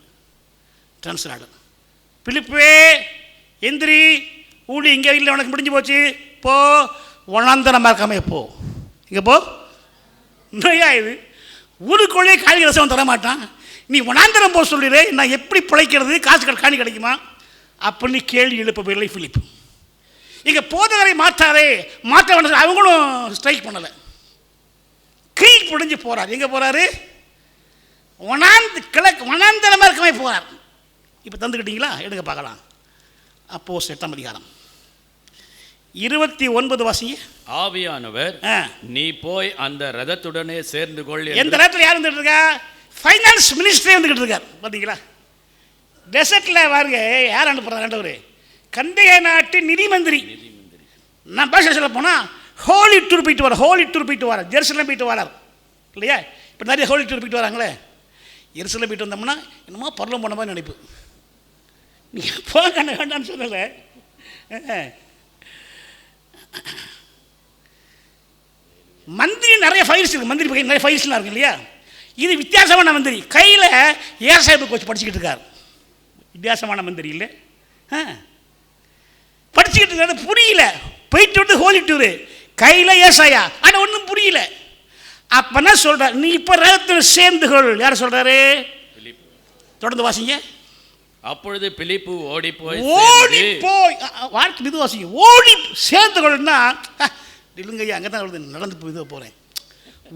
ட்ரான்ஸ்ஃபர் ஆர்டர். பிலிப்பே எந்திரி, ஊழி இங்கே இல்லை, உனக்கு முடிஞ்சு போச்சு, போ வனாந்தரமாக இருக்காம போ. இங்கே போ. நோயா இது ஊருக்குள்ளேயே காலி ரசம் தரமாட்டான், நீ வனாந்தரம் போக சொல்லிடு, நான் எப்படி பிழைக்கிறது, காசு காணி கிடைக்குமா அப்படின்னு கேள்வி எழுப்பவில்லை பிலிப். இங்கே போதகரை மாற்றாதே, மாற்ற வேண்டாம். அவங்களும் ஸ்ட்ரைக் பண்ணலை, கீழ் பிடிஞ்சு போகிறார். எங்கே போகிறாரு? வனாந்தரமாக இருக்கவே போகிறார். இப்போ தந்துக்கிட்டீங்களா? எடுங்க பார்க்கலாம். அப்போஸ்தலர் 8ஆம் அதிகாரம் 29 வாசிங்க. ஆவியானவர் நீ போய் அந்த ரதத்துடனே சேர்ந்து கொள். எந்த ரதத்தில் யார் வந்துட்டு இருக்கா? ஃபைனான்ஸ் மினிஸ்டரே வந்துக்கிட்டு இருக்கார். பார்த்தீங்களா? டெசர்ட்டில் பாருங்க யார் அனுப்புகிறார்? ஆண்டவர் கந்தேய நாட்டு நிதி மந்திரி. நான் பேச சொல்ல போனால் ஹோலி டூர் போயிட்டு வர, ஹோலி டூர் போயிட்டு வர, ஜெருசலம் போயிட்டு வரார் இல்லையா? இப்போ நிறைய ஹோலி டூர் போயிட்டு வராங்களே. ஜெருசலம் போயிட்டு வந்தோம்னா என்னமோ பரலம் போன மாதிரி நினைப்பு. நீங்கள் போக வேண்டாம்னு சொல்லலை. மந்திரி நிறைய ஃபைல்ஸ் இருக்குது, மந்திரி பக்கம் நிறைய ஃபைல்ஸ்லாம் இருக்கு இல்லையா? இது வித்தியாசமான மந்திரி. கையில் ஏசாயா புக் வச்சு படிச்சுக்கிட்டு இருக்கார். வித்தியாசமான மந்திரி இல்லை, படிச்சுக்கிட்டு இருக்காரு. புரியல, போயிட்டு வந்து ஹோலி டூரு, கையில் ஏசாயா, ஆனால் ஒன்றும் புரியல. அப்போனா சொல்கிறார், நீ இப்போ ரகத்தில் சேர்ந்துகள். யார் சொல்கிறாரு? தொடர்ந்து வாசிங்க. அப்பொழுது பிலிப்பு ஓடி போய் வாழ்க்கை இது வாசிங்க. ஓடி சேர்ந்துகள்னா இல்லைங்கய்யா, அங்கே தான் நடந்து போய் இதை போகிறேன்.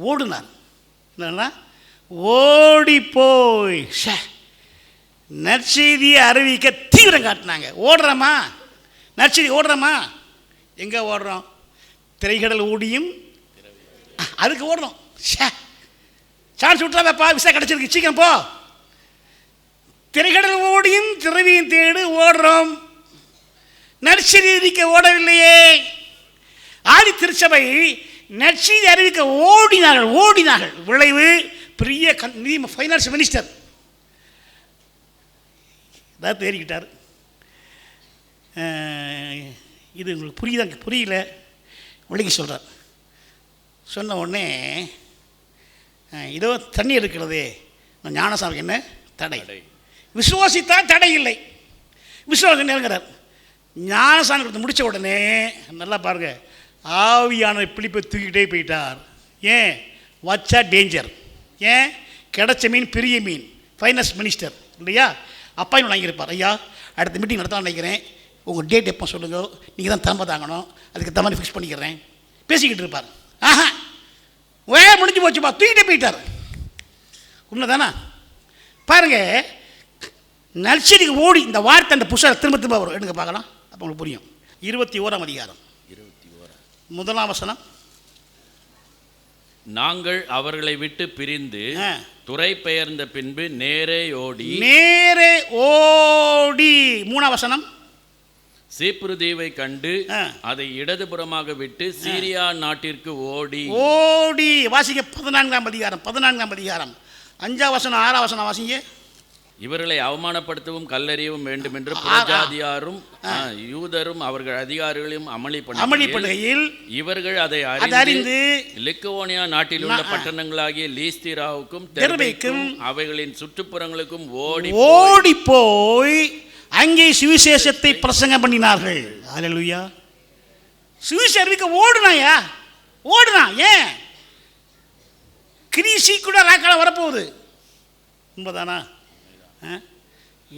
ஓடுனார். என்னன்னா ஓடி போய் நற்செய்தியை அறிவிக்க தீவிரம் காட்டினாங்க. ஓடுறோமா? நற்செய்தி ஓடுறோமா? எங்கே ஓடுறோம்? திரைக்கடல் ஓடியும் அதுக்கு ஓடுறோம். சான்ஸ் விட்டுறாதப்பா, விசா கிடச்சிருக்கு, சீக்கிரம் போ. திரைக்கடல் ஓடியும் திரவியும் தேடு ஓடுறோம். நற்செய்தி அறிவிக்க ஓடவில்லையே. ஆதி திருச்சபை நற்செய்தி அறிவிக்க ஓடினார்கள். விளைவு பெரிய நிதி ஃபைனான்ஸ் மினிஸ்டர் ஏதாவது தேறிக்கிட்டார். இது உங்களுக்கு புரியல விளக்கி சொல்கிறார். சொன்ன உடனே இதோ தண்ணி எடுக்கிறது, ஞானசாமி என்ன தடை? விசுவாசித்தா தடை இல்லை. விசுவாசம் இறங்குறார். ஞானசாமி கொடுத்து முடித்த உடனே நல்லா பாருங்க, ஆவியானவர் பிலிப்பை தூக்கிட்டே போயிட்டார். ஏன்? வச்சா டேஞ்சர். ஏன்? கிடைச்ச மீன் பெரிய மீன், ஃபைனான்ஸ் மினிஸ்டர் இல்லையா? அப்பாயின்மெண்ட் வாங்கியிருப்பார். ஐயா அடுத்த மீட்டிங் நடத்தலாம்னு நினைக்கிறேன், உங்கள் டேட் எப்போ சொல்லுங்கள், நீங்கள் தான் திரும்ப தாங்கணும், அதுக்கு தகுந்த மாதிரி ஃபிக்ஸ் பண்ணிக்கிறேன். பேசிக்கிட்டு இருப்பார். ஆஹா முடிஞ்சு போச்சுப்பா, தூக்கிட்டே போயிட்டார். உண்மை தானே? பாருங்க, நற்செய்திக்கு ஓடி இந்த வார்த்தை அந்த புஷர் திரும்ப வரும். எடுங்க பார்க்கலாம், அப்போ உங்களுக்கு புரியும். 21ஆம் அதிகாரம் 1ஆம் வசனம். நாங்கள் அவர்களை விட்டு பிரிந்து துறை பெயர்ந்த பின்பு நேரே ஓடி 3ஆம் வசனம். சீப்ரு தீவை கண்டு அதை இடதுபுறமாக விட்டு சீரியா நாட்டிற்கு ஓடி வாசிக்க. 14ஆம் அதிகாரம் 5ஆம் வசனம் 6ஆம் வசனம் வாசிங்க. இவர்களை அவமானப்படுத்தவும் கல்லறியவும் வேண்டும் என்று புறஜாதியாரும் யூதரும் அவர்கள் அதிகாரிகளையும் அமளி பண்ணுகையில் இவர்கள் அதை அறிந்து லிக்கவோனியா நாட்டில் உள்ள பட்டணங்களாகிய லீஸ்திராவுக்கும் தெர்பைக்கும் அவைகளின் சுற்றுப்புறங்களுக்கும் ஓடி போய் அங்கே சுவிசேஷத்தை பிரசங்கம் பண்ணினார்கள். அல்லேலூயா. சுவிசேஷம் அறிவிக்க ஓடுனா. ஏன்? கிரீசி கூட ராக்கால வரப்போகுது. உண்மைதானா?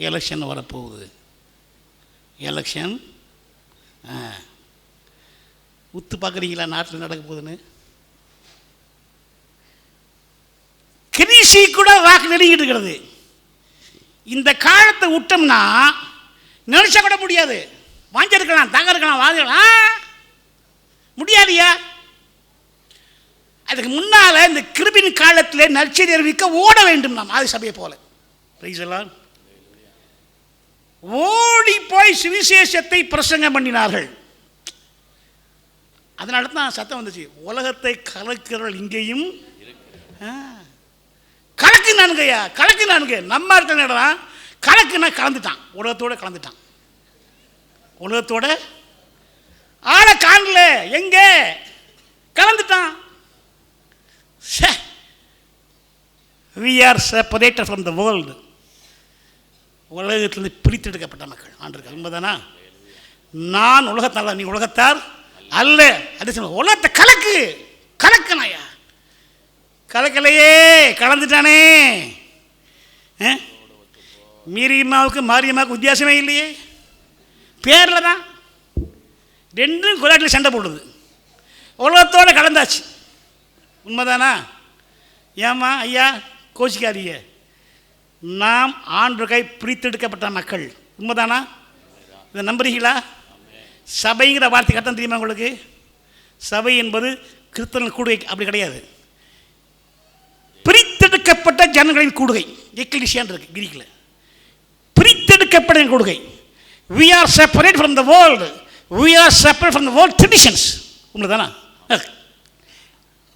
எலெக்ஷன் வரப்போகுது. எலெக்ஷன் உத்து பார்க்குறீங்களா நாட்டில் நடக்க போகுதுன்னு? கிரீசி கூட ராக்கு நெருங்கிட்டு இருக்கிறது. இந்த காலத்தை விட்டோம்னா நினைச்சா கூட முடியாது. வாஞ்சிருக்கலாம், தாங்க இருக்கலாம், வாங்கலாம் முடியாதியா. அது அதுக்கு முன்னால இந்த கிருபின் காலத்தில் நற்செய்தி அறிவிக்க ஓட வேண்டும் நாம் ஆதி சபையை போல. Praise the Lord. ஓடி போய் சுவிசேஷத்தை பிரசங்கம் பண்ணினார்கள். அதனால தான் சத்தம் வந்துச்சு, உலகத்தை கலக்கிறவர்கள் இங்கேயும் கலக்குனானுங்கய்யா, கலக்குனானுங்க. நம்ம இடத்துல என்னடா கலக்குனா கலந்துட்டான், உலகத்தோட கலந்துட்டான். உலகத்தோட ஆளை காணல, எங்க கலந்துட்டான். We are separated from the world. உலகத்திலிருந்து பிரித்தெடுக்கப்பட்ட மக்கள் ஆண்டு உண்மைதானா? நான் உலகத்தால், நீ உலகத்தார் அல்ல. அது சொல்ல உலகத்தை கலக்கு, கலக்கணையா, கலக்கலையே, கலந்துட்டானே. மீரியம்மாவுக்கு மாரியம்மாவுக்கு வித்தியாசமே இல்லையே, பேரில் தான். ரெண்டும் கொலாட்டில் சண்டை போடுது. உலகத்தோடு கலந்தாச்சு. உண்மைதானா? ஏம்மா ஐயா கோச்சிக்காதீங்க, நாம் ஆண்டவரை பிரித்தெடுக்கப்பட்ட மக்கள். உண்மைதானா? இதை நம்புறீங்களா? சபைங்கிற வார்த்தை கட்டம் தெரியுமா உங்களுக்கு? சபை என்பது கிறிஸ்தவர்கள் கூடுகை அப்படி கிடையாது. பிரித்தெடுக்கப்பட்ட ஜனங்களின் கூடுகை, எக்லிசியான் இருக்கு கிரீக்கில். பிரித்தெடுக்கப்பட்ட கூடுகை. We are separate from the world. We are separate from the world traditions. உண்மைதானா?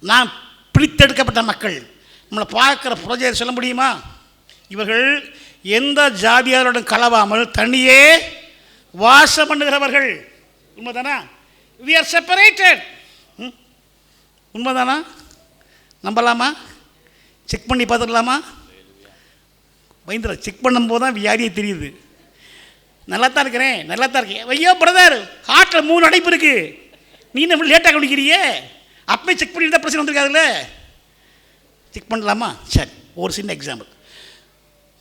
நாம் பிரித்தெடுக்கப்பட்ட மக்கள். நம்மளை பார்க்குற புரோஜை சொல்ல முடியுமா? இவர்கள் எந்த ஜாதியாரோடும் கலவாமல் தனியே வாசம் பண்ணுகிறவர்கள். உண்மைதானா? We are separated. உண்மைதானா? நம்பலாமா? செக் பண்ணி பார்த்துக்கலாமா? பயந்துட செக் பண்ணும்போது தான் வியாதியை தெரியுது. நல்லா தான் இருக்கிறேன், நல்லா தான் இருக்கேன். ஐயோ பிரதர், ஹார்ட்டில் 3 அடைப்பு இருக்குது, நீ நம்ம லேட்டாக குடிக்கிறியே, அப்பவே செக் பண்ணிட்டு தான் பிரச்சனை வந்துருக்காதுல்ல. செக் பண்ணலாமா? சரி, ஒரு சின்ன எக்ஸாம்பிள்.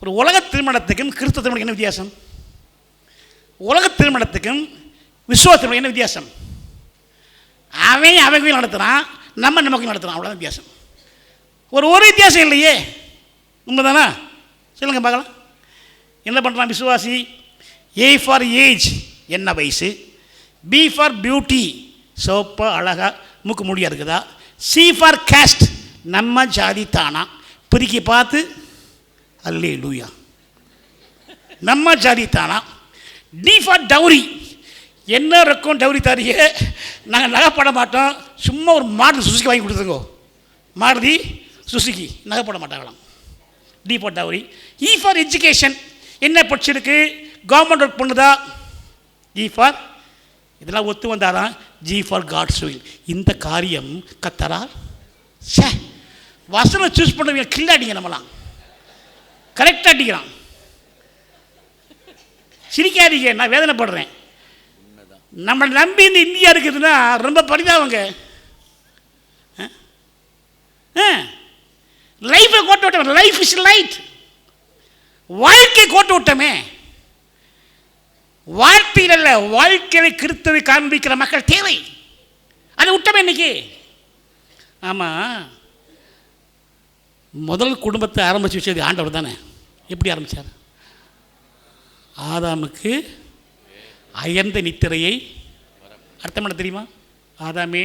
ஒரு உலக திருமணத்துக்கும் கிறிஸ்தவ திருமணம் என்ன வித்தியாசம்? உலக திருமணத்துக்கும் விசுவாச திருமணம் என்ன வித்தியாசம்? அவன் கோயில் நடத்துகிறான், நம்ம கோயில் நடத்துகிறான், அவ்வளோதான் வித்தியாசம். ஒரு வித்தியாசம் இல்லையே. உண்மைதானா? சொல்லுங்கள் பார்க்கலாம். என்ன பண்ணுறான் விசுவாசி? ஏ ஃபார் ஏஜ், என்ன வயசு. பி ஃபார் பியூட்டி, சோப்பா அழகாக மூக்கு முடியா இருக்குதா. சி ஃபார் கேஸ்ட், நம்ம ஜாதி தானா. பிரிக்கி பார்த்து அல்லேலூயா, நம்ம ஜாதி தானா. டி ஃபார் டவுரி, என்ன இருக்கும் டவுரி தாரியே, நாங்கள் நகை போட மாட்டோம், சும்மா ஒரு மாடல் சுசுக்கி வாங்கி கொடுத்துருங்கோ, மாருதி சுசுக்கி, நகை போட மாட்டாங்களாம். D for dowry. E for education, என்ன படிச்சிருக்கு, கவர்மெண்ட் ஒர்க் பண்ணுதா. இ ஃபார் இதெல்லாம் ஒத்து வந்தாராம். ஜி ஃபார் காட்ஸ் வில், இந்த காரியம் கத்தரா. சே, வசனம் சூஸ் பண்ணுறவங்க கில்லாடிங்க, நம்மளாம் கரெக்டாக அடிக்கிறான். சிரிக்காதீங்க, நான் வேதனைப்படுறேன். நம்மளை நம்பி இந்த இந்தியா இருக்குதுன்னா ரொம்ப பரிதாபங்க. லைஃபை கோட்டு விட்டோம். லைஃப் இஸ் லைட், வாழ்க்கை கோட்டு விட்டோமே. வாழ்க்கையில் அல்ல, வாழ்க்கையை கிறிஸ்துவை காண்பிக்கிற மக்கள் தேவை. அதை விட்டோமே இன்னைக்கு. ஆமாம், முதல் குடும்பத்தை ஆரம்பித்து வச்சது ஆண்டவர் தானே. எப்படி ஆரம்பித்தார்? ஆதாமுக்கு அயர்ந்த நித்திரையை அர்த்தம் பண்ண தெரியுமா? ஆதாமே,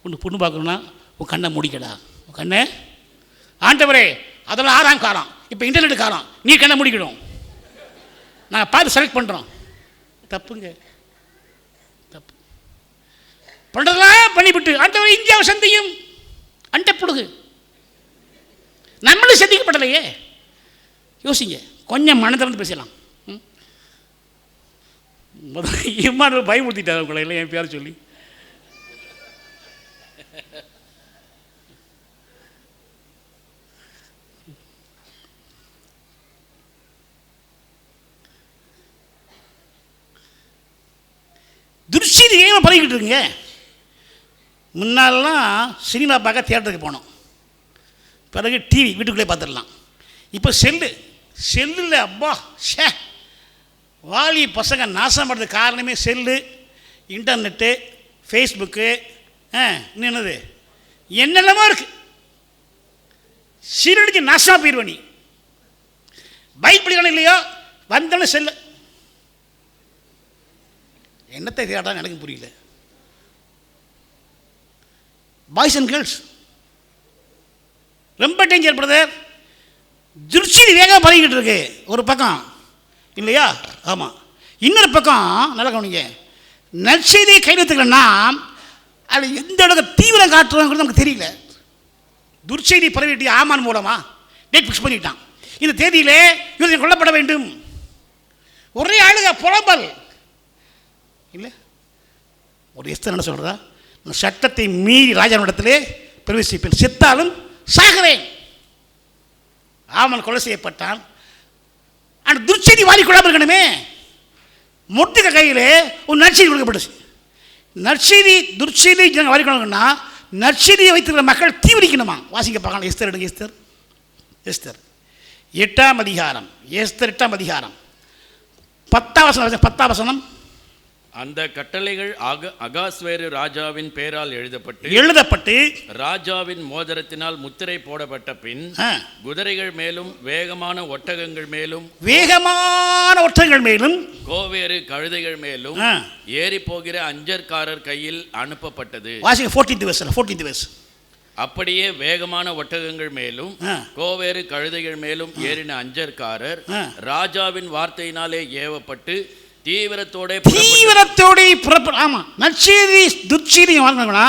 உனக்கு பொண்ணு பார்க்கணுன்னா உன் கண்ணை முடிக்கடா, உன் கண்ணை. ஆண்டவரே, அதெல்லாம் 6ஆம் காலம், இப்போ இன்டர்நெட் காலம், நீ கண்ணை முடிக்கணும், நான் பார்த்து செலக்ட் பண்ணுறோம். தப்புங்க, தப்பு. பண்ணுறதெல்லாம் பண்ணிவிட்டு ஆண்டவரை இந்தியாவை சந்தியும் அண்டை புடுகு. நம்மளும் சந்திக்கப்படலையே. யோசிங்க, கொஞ்சம் மனதிலிருந்து பேசலாம். இம்மாதிரி பயமுறுத்திட்டார் உங்களை எல்லாம் என் பேர் சொல்லி. துர்ஷீதி ஏன் பழகிட்டு இருக்குங்க. முன்னாலெலாம் சினிமா பார்க்க தியேட்டருக்கு போனோம், பிறகு டிவி வீட்டுக்குள்ளே பார்த்துடலாம். இப்போ செல்லில் அப்பா ஷே, வாலி பசங்க நாசம் பண்ணுறதுக்கு காரணமே செல்லு, இன்டர்நெட்டு, ஃபேஸ்புக்கு, இன்னும் என்னது என்னென்னமோ இருக்குது. சீரடிச்சு நாசமாக போயிடுவ நீ. பைக் பிடிக்கணும் இல்லையோ, வந்தாலும் செல்லு. என்னத்தை தேடான்னு எனக்கு புரியல. பாய்ஸ் அண்ட் கேர்ள்ஸ் ரொம்ப டேஞ்சர் பிரதர். துர்ச்செய்தி வேகம் பரவிக்கிட்டு இருக்கு ஒரு பக்கம் இல்லையா? ஆமாம். இன்னொரு பக்கம் நல்லா கவனிங்க, நற்செய்தியை கையில் எடுத்துக்கலன்னா அது எந்த அளவுக்கு தீவிரம் காட்டுறோங்கிறது நமக்கு தெரியல. துர்ச்செய்தி பரவிட்டு ஆமான் மூலமா டேட் ஃபிக்ஸ் பண்ணிட்டான், இந்த தேதியிலே இவர்கள் கொல்லப்பட வேண்டும். ஒரே ஆளுக புலம்பல் இல்லை. ஒரு எஸ்தர் என்ன சொல்கிறா, சட்டத்தை மீறி ராஜாவிடத்திலே பிரவேசிப்பேன், செத்தாலும் சாகிறேன். ஆமன் கொலை செய்யப்பட்டான். ஆனால் துர்ச்செய்தி வாரிக்கொள்ளாமல் இருக்கணுமே. மொட்டுக்க கையில் ஒரு நற்செய்தி கொடுக்கப்பட்டுச்சு. நற்செய்தி துர்ச்செய்தி வாரிக்கொள்ளணும்னா நற்செய்தியை வைத்திருக்கிற மக்கள் தீவிரிக்கணுமா? வாசிக்க பார்க்கலாம். எஸ்தர் எடுங்க. எஸ்தர் 8ஆம் அதிகாரம். எஸ்தர் 8ஆம் அதிகாரம் 10ஆம் வசனம். அந்த கட்டளைகள் அகாஸ்வேரு ராஜாவின் பெயரால் எழுதப்பட்டு ராஜாவின் மோதிரத்தினால் முத்திரை போடப்பட்ட பின் குதிரைகள் மேலும் வேகமான ஒட்டகங்கள் மேலும் கோவேறு கழுதைகள் மேலும் ஏறி போகிற அஞ்சற்காரர் கையில் அனுப்பப்பட்டது. 14th verse. அப்படியே வேகமான ஒட்டகங்கள் மேலும் கோவேறு கழுதைகள் மேலும் ஏறின அஞ்சற்காரர் ராஜாவின் வார்த்தையினாலே ஏவப்பட்டு தீவிரத்தோட ஆமா. நற்செய்தி துர்ச்செய்தி வாங்கணும்னா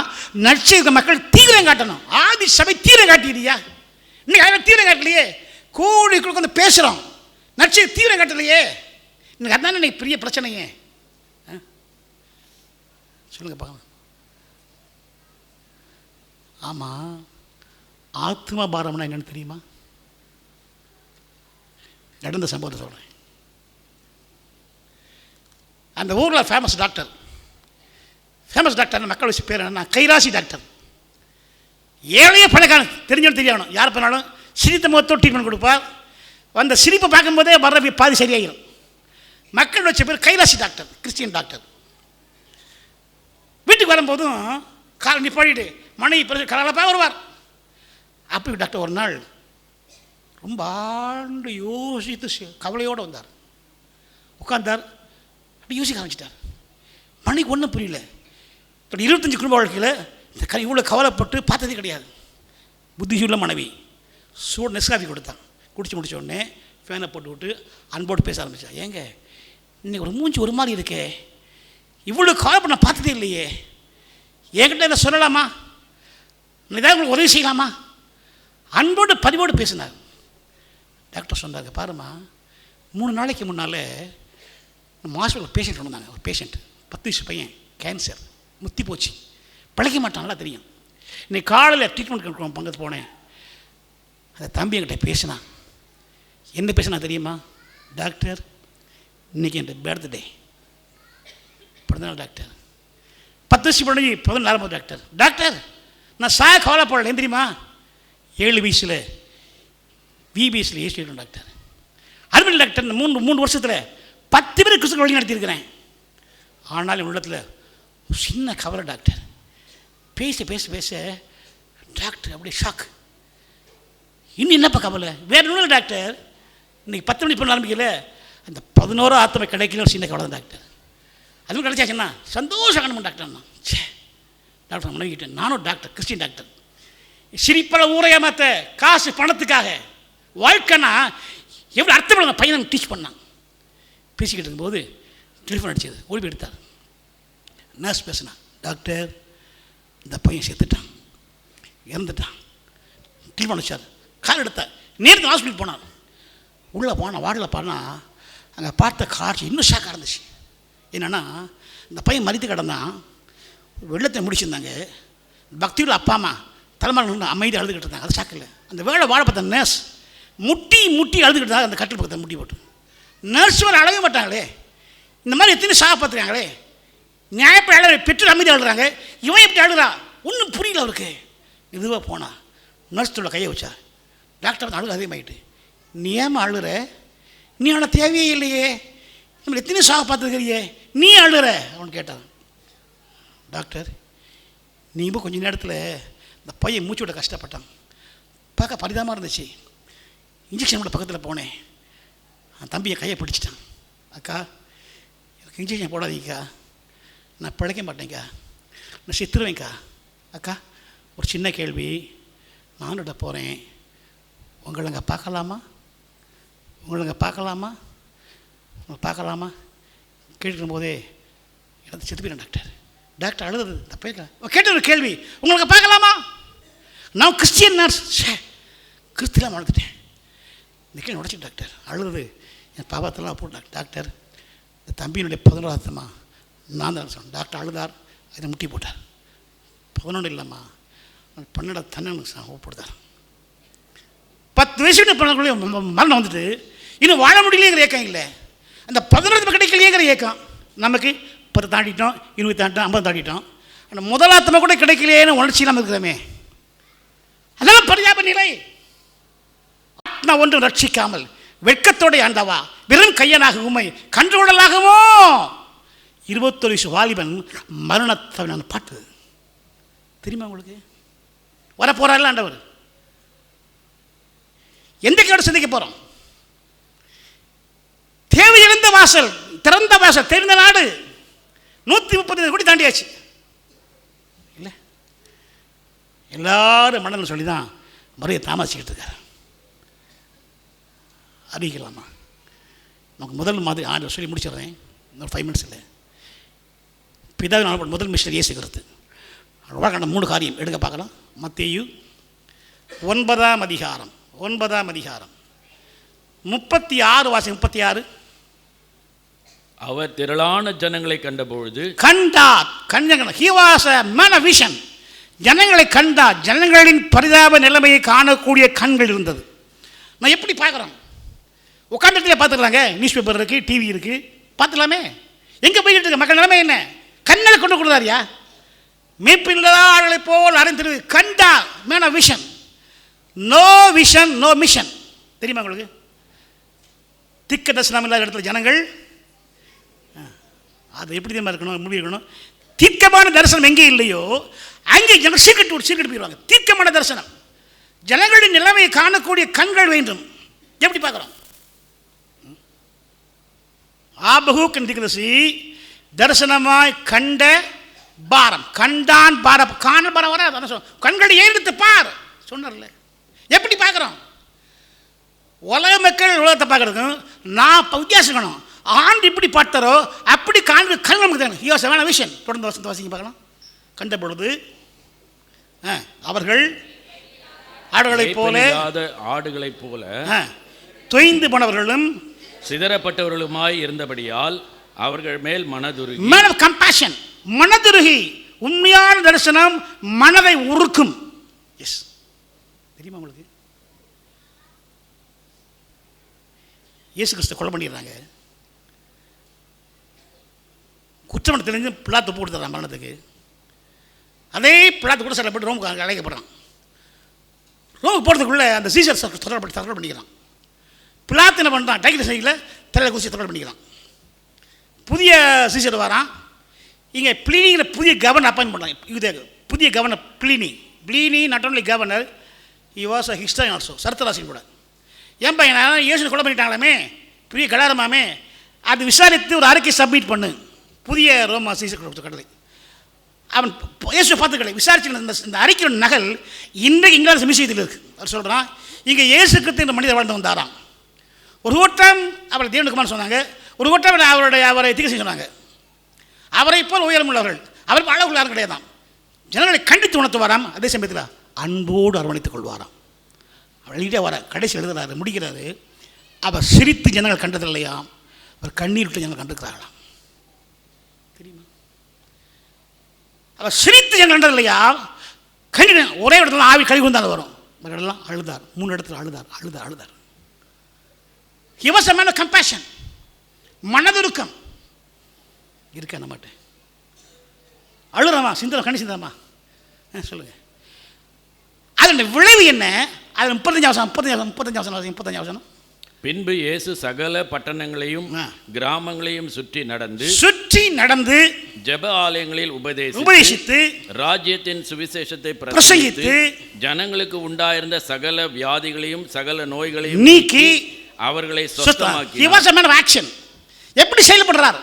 நற்செய்தி மக்கள் தீவிரம் காட்டணும். ஆதி சபை தீவிரம் காட்டிடுறியா? இன்னைக்கு தீவிரம் காட்டலையே. கூடி வந்து பேசுறோம், நற்செய்தி தீவிரம் காட்டலையே. இன்னைக்கு அதான் இன்னைக்கு பெரிய பிரச்சனையே. சொல்லுங்க பார்க்கலாம். ஆமா, ஆத்ம பாரம்னா என்னன்னு தெரியுமா? நடந்த சம்பவத்தை சொல்றேன். அந்த ஊரில் ஃபேமஸ் டாக்டர் மக்கள் வச்சு பேர் என்னன்னா கைராசி டாக்டர். ஏழைய பணக்கான தெரிஞ்சவன் தெரியணும், யார் பண்ணாலும் சிரித்த முகத்தோடு ட்ரீட்மெண்ட் கொடுப்பார். அந்த சிரிப்பை பார்க்கும்போதே வர்ற பாதி சரியாகிடும். மக்கள் வச்ச பேர் கைராசி டாக்டர், கிறிஸ்டியன் டாக்டர். வீட்டுக்கு வரும்போதும் காலை நிப்பாடிட்டு மனைவி கலகலப்பாக வருவார். அப்படி டாக்டர் ஒரு நாள் ரொம்ப ஆண்டு யோசித்து கவலையோடு வந்தார். உட்கார்ந்தார், அப்படி யோசிக்க ஆரம்பிச்சிட்டார். மனைக்கு ஒன்றும் புரியல. 25 குடும்ப வாழ்க்கையில் இந்த இவ்வளோ கவலைப்பட்டு பார்த்ததே கிடையாது. புத்தியுள்ள மனைவி சூடு நெஸ்காஃபி கொடுத்தான். குடிச்சு முடிச்ச உடனே ஃபேனை போட்டு விட்டு அன்போடு பேச ஆரம்பித்தா. ஏங்க இன்னைக்கு ஒரு மூஞ்சி ஒரு மாதிரி இருக்கே, இவ்வளோ கவலைப்பட நான் பார்த்ததே இல்லையே, என்கிட்ட இதை சொல்லலாமா, ஏதாவது உங்களுக்கு உதவி செய்யலாமா? அன்போடு பதிவோடு பேசினார். டாக்டர் சொன்னாங்க, பாருமா 3 நாளைக்கு முன்னால் நம்ம ஹாஸ்பிட்டல் பேஷண்ட் வந்தாங்க. ஒரு பேஷண்ட் 10 வயசு பையன், கேன்சர், முத்தி போச்சு, பிழைக்க மாட்டாங்களா தெரியும். இன்னைக்கு காலையில் ட்ரீட்மெண்ட் கொடுக்குறோம் பங்கத்து போனேன். அந்த தம்பி என்கிட்ட பேசினான். என்ன பேசினா தெரியுமா? டாக்டர் இன்றைக்கி என் பர்த்டே, பிறந்தநாள் டாக்டர். 10 வயசு பண்ணி 14 டாக்டர். டாக்டர் நான் கவலைப்படல, ஏன் தெரியுமா? 7 வயசில் விபிஎஸ்சில் ஏசி டாக்டர். அருமையில் டாக்டர் 3 வருஷத்தில் 10 பேர் கிறிஸ்துவ வழி நடத்தியிருக்கிறேன். ஆனாலும் உள்ளத்தில் சின்ன கவலை டாக்டர். பேச பேச பேச டாக்டர் அப்படியே ஷாக். இன்னும் என்னப்பா கவலை? வேறு ஒன்றும் டாக்டர், இன்றைக்கி 10 மணி பண்ண ஆரம்பிக்கல, அந்த 11 ஆத்தமை கிடைக்கல, ஒரு சின்ன கவலை தான் டாக்டர். அதுவும் கிடைச்சாச்சுன்னா சந்தோஷம் காணுமா டாக்டர்னா. சே டாக்டர் மனைவிக்கிட்டேன், நானும் டாக்டர், கிறிஸ்டின் டாக்டர். சிரிப்பள ஊரையா மாற்ற காசு பணத்துக்காக வாழ்க்கைன்னா எவ்வளோ அர்த்தம் பையனை டீச் பண்ணான். பேசிக்கிட்டு இருக்கும்போது டெலிஃபோன் அடிச்சது, ஓடி எடுத்தார். நர்ஸ் பேசினான், டாக்டர் இந்த பையன் செத்துட்டான், இறந்துட்டான். டெலிஃபோன் அடிச்சார், கால் எடுத்தார். நேரத்தில் ஹாஸ்பிட்டல் போனார். உள்ளே போனால் வார்டில் போனால் அங்கே பார்த்த காட்சி இன்னும் ஷாக்காக இருந்துச்சு. என்னென்னா இந்த பையன் மறித்து கிடந்தான், வெள்ளத்தை முடிச்சிருந்தாங்க. பக்தியுள்ள அப்பா அம்மா தலைமையில் அமைதி அழுதுகிட்டு இருந்தாங்க. அது ஷாக் இல்லை. அந்த வேலை வாழ பார்த்த நர்ஸ் முட்டி அழுதுகிட்டு இருந்தாங்க. அந்த கட்டில் பக்கத்தை முட்டி போட்டு நர்ஸ் வர அழக மாட்டாங்களே. இந்த மாதிரி எத்தனை சாக பார்த்துருக்காங்களே. நியாயப்படி அழகு பெற்றோர் அமைதி அழுகிறாங்க, இவன் எப்படி அழுகிறா ஒன்றும் புரியல அவருக்கு. இதுவாக போனால் நர்ஸ் தொழில் கையை வச்சா. டாக்டர் வந்து அழுக அதிகமாகிட்டு, நீ ஏமா அழுகிற? நீ அவனை தேவையே இல்லையே, நம்ம எத்தனை சாக பார்த்துருக்கிறியே, நீ அழுகிற அவனு கேட்டான். டாக்டர் நீ இப்போ கொஞ்சம் நேரத்தில் இந்த பையன் மூச்சு விட கஷ்டப்பட்டான், பார்க்க பரிதாபமாக இருந்துச்சு. இன்ஜெக்ஷன் கூட பக்கத்தில் போனேன், அந்த தம்பியை கையை பிடிச்சிட்டான். அக்கா எனக்கு இன்ஜெக்ஷன் போடாதீங்கக்கா, நான் பிழைக்க மாட்டேங்க்கா, நான் செத்துருவேங்க்கா. அக்கா ஒரு சின்ன கேள்வி, நானுட போகிறேன், உங்களை அங்கே பார்க்கலாமா, உங்களை பார்க்கலாமா, உங்களை பார்க்கலாமா கேட்கும் போதே எனக்கு செத்து போயிடும் டாக்டர். டாக்டர் அழுது தப்பே கேட்ட ஒரு கேள்வி, உங்களுக்கு பார்க்கலாமா? நான் கிறிஸ்டியன் நர்ஸ், கிறிஸ்திலாம் வளர்த்துட்டேன். இந்த கேள்வி உடச்சி டாக்டர் அழுது என் பாபாத்தெல்லாம் போட்டாங்க. டாக்டர் இந்த தம்பியினுடைய 11ஆம் நான் தான் சொன்னேன். டாக்டர் அழுதார், அதை முட்டி போட்டார். 11 இல்லைம்மா 12 தண்ணி போட்டார். 10 வயசு மரணம் வந்துட்டு இன்னும் வாழ முடியலையேங்கிற ஏக்கம் இல்லை. அந்த 11 கிடைக்கலையேங்கிற ஏக்கம். நமக்கு 10 தாண்டிட்டோம், 20 தாண்டிட்டோம், 50 தாண்டிட்டோம். ஆனால் முதலாத்தமை கூட கிடைக்கலையேன்னு உணர்ச்சி நம்ம இருக்கிறோமே, அதெல்லாம் பரிதாப நிலை. நான் ஒன்றும் ரட்சிக்காமல் வெட்கத்தோட ஆண்டவா வெறும் கையனாக உண்மை கன்றுடலாகவோ 21 வயசு வாலிபன் மரணத்தை நான் பார்த்தது தெரியுமா உங்களுக்கு? வரப்போறாரு ஆண்டவர். எந்த கேடு சந்திக்க போறோம்? தேவையிழந்த வாசல், திறந்த வாசல், தெரிந்த நாடு 130 கோடி தாண்டியாச்சு இல்லை? எல்லாரும் மன்னன் சொல்லி தான் முறையை தாமசிக்கிட்டு இருக்காரு. அறிவிக்கலாமா? நமக்கு முதல் மாதிரி ஆண்டு சொல்லி முடிச்சிடுறேன், இன்னொரு 5 மினிட்ஸ் இல்லை. பிதாவின் நான் முதல் மிஷன் இயேசு கிறிஸ்து. 3 காரியம் எடுக்க பார்க்கலாம். மத்தேயு 9ஆம் அதிகாரம் 36 வாசி 36. அவர் திரளான ஜனங்களை கண்டபொழுது கண்டார். He was a man of vision. ஜனங்களை கண்டார். ஜனங்களின் பரிதாப நிலைமையை காணக்கூடிய கண்கள் இருந்தது. நான் எப்படி பார்க்குறோம்? உட்காந்துட்டே பார்த்துக்கலாங்க. நியூஸ் பேப்பர் இருக்குது, டிவி இருக்குது, பார்த்துக்கலாமே. எங்கே போய்கிட்டு இருக்க மக்கள் நிலைமை என்ன? கண்ணலை கொண்டு கொடுத்தாரியா? மீட்பில்லாதவர்களை போல் அறிந்து கண்டார். Man of vision. No vision no mission. தெரியுமா உங்களுக்கு? திக்க தரிசனம் இல்லாத இடத்துல ஜனங்கள் அது எப்படி தான் இருக்கணும், முடிவு இருக்கணும். தீர்க்கமான தரிசனம் எங்கே இல்லையோ அங்கே ஜனங்கள் சீக்கிரம் போயிடுவாங்க. தீர்க்கமான தரிசனம், ஜனங்களின் நிலைமையை காணக்கூடிய கண்கள் வேண்டும். எப்படி பார்க்குறோம்? ஆபகு கண்டிக்கிறது தரிசனமாய் கண்ட பாரம், கண்டான் பாரம், காண பாரம் வர கண்களை ஏறித்து பார் சொன்னார்ல. எப்படி பார்க்குறோம்? உலக மக்கள் உலகத்தை பார்க்குறதுக்கும் நான் வித்தியாசம். ஆண்டு இப்படி பார்த்தாரோ அப்படி காண்பு கண் நமக்கு தானே. யோசனை விஷயம். தொடர்ந்து வசந்த வாசிங்க பார்க்கலாம். கண்ட பொழுது அவர்கள் ஆடுகளைப் போல தொய்ந்து போனவர்களும் சிதறப்பட்டவர்களுமாய் இருந்தபடியால் அவர்கள் மேல் மனதுருகி, man of compassion, மனதுருகி. உண்மையான தரிசனம் மனதை உருக்கும். எஸ், தெரியுமா உங்களுக்கு? இயேசு கிறிஸ்து கொலை பண்ணிடுறாங்க. குற்றம் தெரிஞ்சு பிளாத்து போட்டு தர்றான் மரணத்துக்கு. அதே பிளாத்து கூட சில பேர் ரோமுக்கு அழைக்கப்படுறான். ரோமுக்கு போகிறதுக்குள்ளே அந்த சீசர் தற்கொலை பண்ணிக்கிறான். பிளாத்து என்ன பண்ணுறான்? டைகர் சைக்கில் தலையில் குச்சி தற்கொலை பண்ணிக்கிறான். புதிய சீசர் வரான். இங்கே பிளீனிங்கிற புதிய கவர்னர் அப்பாயின்ட் பண்ணுறாங்க. இது புதிய governor Pliny not only governor, he was a historian also, சரித்திராசின் கூட. ஏன் பையன் இயேசு கொலை பண்ணிட்டாங்களாமே, பெரிய கடாரமாமே, அது விசாரித்து ஒரு அறிக்கை சப்மிட் பண்ணு. புதிய ரோமா சீசர் கடலை அவன் இயேசு பார்த்துக்கலை விசாரிச்சு இந்த அறிக்கையோட நகல் இன்றைக்கு இங்கிலாந்து மியூசியத்தில் இருக்குது. அவர் சொல்கிறான், இங்கே இயேசு கிறிஸ்து இந்த மனிதர் வாழ்ந்து வந்தாராம். ஒரு கூட்டம் அவரை தேவனுக்குமான்னு சொன்னாங்க, ஒரு கூட்டம் அவரை தீர்க்க சொன்னாங்க. அவரை போல் உயரமுள்ளவர்கள், அவர் அளவுள்ள யாரும் கிடையாதான். ஜனங்களை கண்டித்து உணர்த்துவாராம். அதே சமயத்தில் அன்போடு அரவணைத்துக் கொள்வாராம். அவர் வர கடைசி எழுதுறாரு, முடிக்கிறாரு. அவர் சிரித்து ஜனங்கள் கண்டதில்லையா, அவர் கண்ணீர் விட்டு ஜனங்கள் கண்டிருக்கிறார்களாம். தெரியுமா? அவர் சிரித்து ஜனங்கள் கண்டதில்லையா, கண்ணீர் ஒரே இடத்துல ஆவி கழிவு தான் வரும். ஒரு இடம்லாம் அழுதார், 3 இடத்துல அழுதார். He was a man of compassion. மனதுருக்கம் இருக்கா நம்மகிட்ட? அழுறமா, சிந்தனை கண்ணி சிந்தமா சொல்லுங்க. அதனுடைய விளைவு என்ன? அது 35 வசனம். பின்பு இயேசு சகல பட்டணங்களையும் கிராமங்களையும் சுற்றி நடந்து ஜெப ஆலயங்களில் உபதேசித்து ராஜ்யத்தின் சுவிசேஷத்தை பிரசங்கித்து ஜனங்களுக்கு உண்டாயிருந்த சகல வியாதிகளையும் சகல நோய்களையும் நீக்கி அவர்களை சொஸ்தமாக்கி. He was a man of action. எப்படி செயல்படுறார்?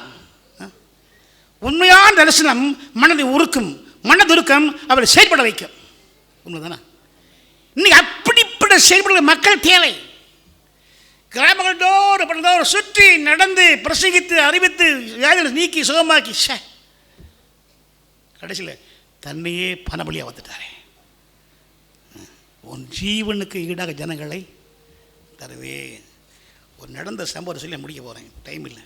உண்மையான தரிசனம் மனதை உருக்கும், மனதுருக்கம் அவரை செயல்பட வைக்கும். உண்மைதானே? இன்னைக்கு அப்படிப்பட்ட செயல்படுகிற மக்கள் தேவை. கிராமங்களோடு சுற்றி நடந்து பிரசங்கித்து அறிவித்து வியாதிகளை நீக்கி சுகமாக்கி கடைசியில் தன்னையே பணபலியாக வந்துட்டாரே. உன் ஜீவனுக்கு ஈடாக ஜனங்களை தருவே. ஒரு நடந்த சம்பவம் சொல்லி முடிக்க போகிறேன், டைம் இல்லை.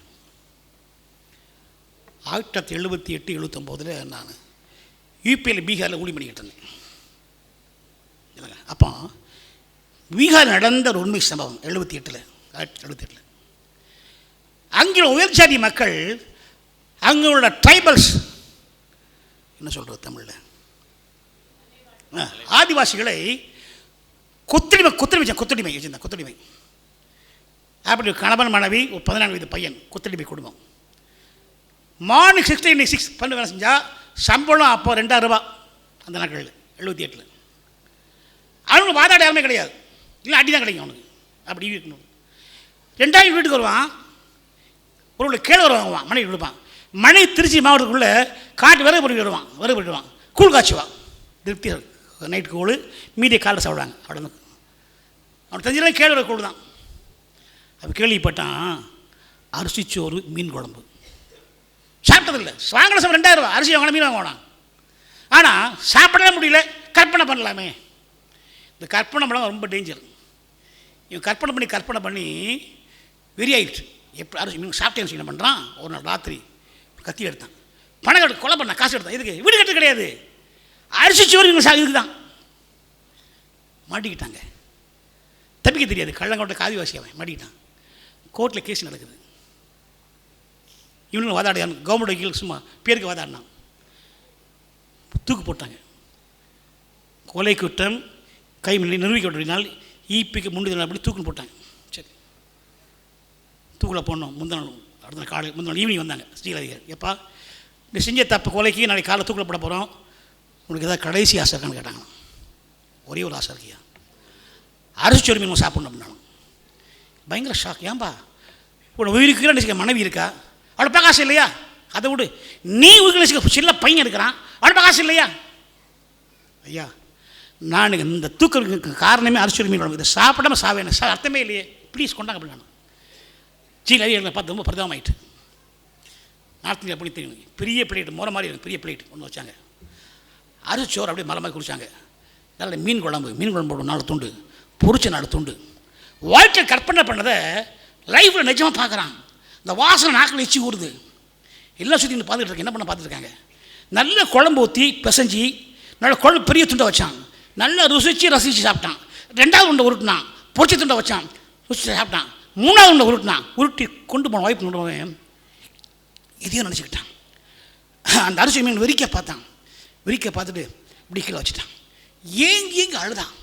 1978 79 நான் யூபியில் பீகாரில் ஊழி பண்ணிக்கிட்டு இருந்தேன். அப்போ பீகார் நடந்த ஒரு உண்மை சம்பவம் 1978 அங்கே உயர்ஜாதி மக்கள், அங்கே உள்ள ட்ரைபல்ஸ், என்ன சொல்கிறது தமிழில், ஆதிவாசிகளை கொத்தடிமை கொத்தடிமை அப்படி கணவன் மனைவி ஒரு 14 வயது பையன், கொத்தடிமை குடும்பம். மார்னிங் 6 பண்ண வேலை செஞ்சால் சம்பளம் அப்போ 2000 ரூபா அந்த நாட்களில் 78. அவனுக்கு வாதாட யாருமே கிடையாது, இல்லை அடி தான் கிடைக்கும் அவனுக்கு. அப்படி இருக்கணும். 2000 வீட்டுக்கு வருவான், ஒரு கீழே வருவான், மனைவி விடுவான். மனைவி திருச்சி மாவட்டத்துக்குள்ளே காட்டு விறகு போட்டுவான், கூழ் காய்ச்சுவான். திருப்தி நைட்டு கூழ், மீதியை காலையில் சாப்பிடுவாங்க. அவ்வளோ அவனுக்கு தெரிஞ்சதான் கேழ்வரகு கூழ் தான். அப்போ கேள்விப்பட்டான் அரிசிச்சோறு மீன் குழம்பு. சாப்பிட்டதில்லை, வாங்கின சம்பளம் 2000 ரூபா, அரிசி வாங்கின மீன் வாங்கினான். ஆனால் சாப்பிடவே முடியல, கற்பனை பண்ணலாமே. இந்த கற்பனை பண்ண ரொம்ப டேஞ்சர். இவன் கற்பனை பண்ணி வெறியாயிடுச்சு. எப்படி அரிசி மீன் சாப்பிட்டேன்னு என்ன பண்ணுறான், ஒரு நாள் ராத்திரி கத்தி எடுத்தான், பணம் எடுத்து கொலை பண்ண, காசு எடுத்தான். இதுக்கு வீடு கட்டு கிடையாது, அரிசிச்சோறு இவங்க இதுக்கு தான். மாட்டிக்கிட்டாங்க, தப்பிக்க தெரியாது. கள்ளங்கோட்டை காதிவாசி அவன் மாட்டிக்கிட்டான். கோர்ட்டில் கேஸ் நடக்குது. இவனுங்க வாதாடியான், கவர்மெண்ட் வக்கீல் சும்மா பேருக்கு வாதாடினான். தூக்கு போட்டாங்க. கொலை குற்றம் கை நிரூபிக்கப்பட்டதினால் ஈபிக்கு முந்தைய நாள் அப்படி தூக்குன்னு போட்டாங்க. சரி, தூக்கில் போடணும். அடுத்த நாள் காலை முந்தின நாள் ஈவினிங் வந்தாங்க ஸ்ரீலதிகார். எப்பா நீ செஞ்ச தப்பு கொலைக்கு நாளைக்கு காலை தூக்கில் போட போகிறோம், உனக்கு ஏதாவது கடைசி ஆசை இருக்கான்னு கேட்டாங்க. ஒரே ஒரு ஆசை இருக்கியா, அரிசிச்சோறு மீன் சாப்பிடணும் அப்படின்னாலும். பயங்கர ஷாக். ஏன்பா உன்னோட உயிருக்கு நினைச்சிக்க மனைவி இருக்கா, அவளை பிரகாசு இல்லையா, அதை விடு. நீ உயிருக்கு சின்ன பையன் இருக்கிறான், அவளை பிரகாசு இல்லையா. ஐயா நான் இந்த தூக்கிறதுக்கு காரணமே அரிசிச்சோறு மீன் குழம்பு, இதை சாப்பிடாம சாவேன், அர்த்தமே இல்லையே, ப்ளீஸ் கொண்டாங்க அப்படின்னு. சீல பார்த்து ரொம்ப பிரதமாயிட்டு. நார்த் இந்தியா அப்படி தெரியும், பெரிய பிளேட் முறை மாதிரி இருக்கும், பெரிய பிளேட் ஒன்று வச்சாங்க. அரிசிச்சோறு அப்படியே மலை மாதிரி குடித்தாங்க. நல்ல மீன் குழம்பு ஒரு 4 துண்டு, பொரிச்ச 4 துண்டு. வாழ்க்கை கற்பனை பண்ணதை லைஃப்பில் நிஜமாக பார்க்குறான். இந்த வாசனை நாக்கில் எச்சி ஊறுது. எல்லாம் சுற்றி பார்த்துட்டு இருக்கேன், என்ன பண்ண பார்த்துருக்காங்க. நல்ல குழம்பு ஊற்றி பிசைஞ்சி நல்ல குழம்பு பெரிய துண்டை வச்சான், நல்லா ரசித்து சாப்பிட்டான். 2வது உண்டை உருட்டினான், பொரிச்ச துண்டை வச்சான், ருசிச்சு சாப்பிட்டான். 3வது உண்டை உருட்டி கொண்டு போன வாய்ப்பு கொண்டு போவேன். இதையும் நினச்சிக்கிட்டான். அந்த அரிசி மீன் விரிக்க பார்த்துட்டு இப்படி கீழே வச்சுட்டான். ஏங்கி அழுதான்.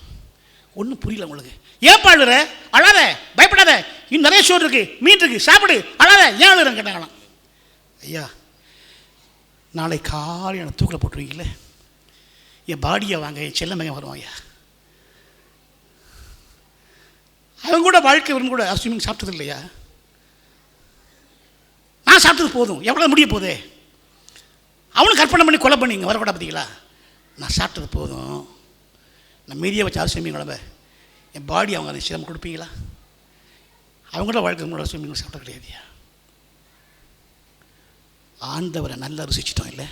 ஒன்றும் புரியல உங்களுக்கு. ஏன் அழுற, அழாத, பயப்படாத, இன்னும் நிறைய சோறு இருக்கு, மீன் இருக்கு, சாப்பிடு, அழாத, ஏன் அழுறேன் கேட்டாங்களாம். ஐயா நாளை காலையில் எனக்கு தூக்கில் போட்டுருவீங்களே, என் பாடியை வாங்க, என் செல்ல மகன் வருவான். ஐயா அவன் கூட வாழ்க்கை வரும் கூட அரிசி மீன் சாப்பிட்டது இல்லையா, நான் சாப்பிட்டது போதும், எவ்வளோ முடிய போதே. அவனும் கற்பனை பண்ணி கொலை பண்ணி இங்கே வரக்கூடாது பார்த்தீங்களா. நான் சாப்பிட்டது போதும், நான் மீதியை வச்சு அரிசி மீன் குழம்பு என் பாடி அவங்க அதை சிரமம் கொடுப்பீங்களா. அவங்கள வாழ்க்கை கூட அரிசி மீன் சாப்பிட கிடையாதுயா. ஆண்டவரை நல்லா ருசிச்சிட்டோம் இல்லை,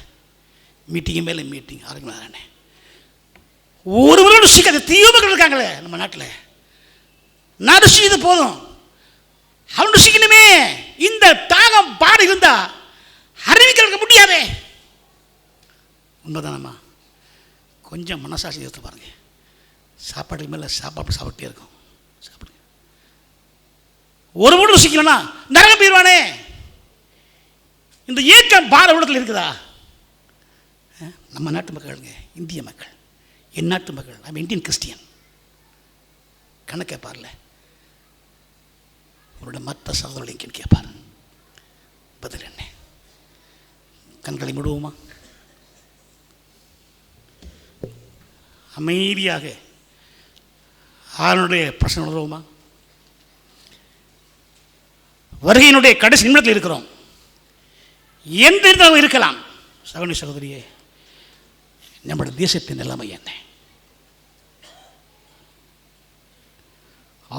மீட்டிங்கு மேலே மீட்டிங் ஆரம்பினானே. ஒருவரும் ருசிக்காத தீவிரங்கள் இருக்காங்களே நம்ம நாட்டில். நான் ருசிச்சது போதும், அவன் ருசிக்கணுமே. இந்த தாகம் பாடு இருந்தா அறிவிக்க முடியாதே. உண்மைதானம்மா. கொஞ்சம் மனசாட்சி எடுத்து பாருங்க. சாப்பாட்டுக்கு மேலே சாப்பிட்டே இருக்கும். சாப்பிடுங்க. ஒரு முறை ருசிக்கலன்னா நரகம் போயிடுவானே. இந்த ஏக்கம் பார உலகத்தில் இருக்குதா? நம்ம நாட்டு மக்களுங்க, இந்திய மக்கள், என் நாட்டு மக்கள், நம்ம இந்தியன் கிறிஸ்டியன் கணக்கு கேட்பார்ல, அவரோட மற்ற சகோதரர்கள் எங்கேன்னு கேட்பார். பதில் என்ன? கண்களை மூடுவோமா? அமைதியாக ஆளுடைய பிரச்சனை உணர்வோமா? வருகையினுடைய கடைசி நிமிடத்தில் இருக்கிறோம். எந்த இருக்கலாம். சகோதரி சகோதரியே, நம்முடைய தேசத்தின் நிலைமை என்ன?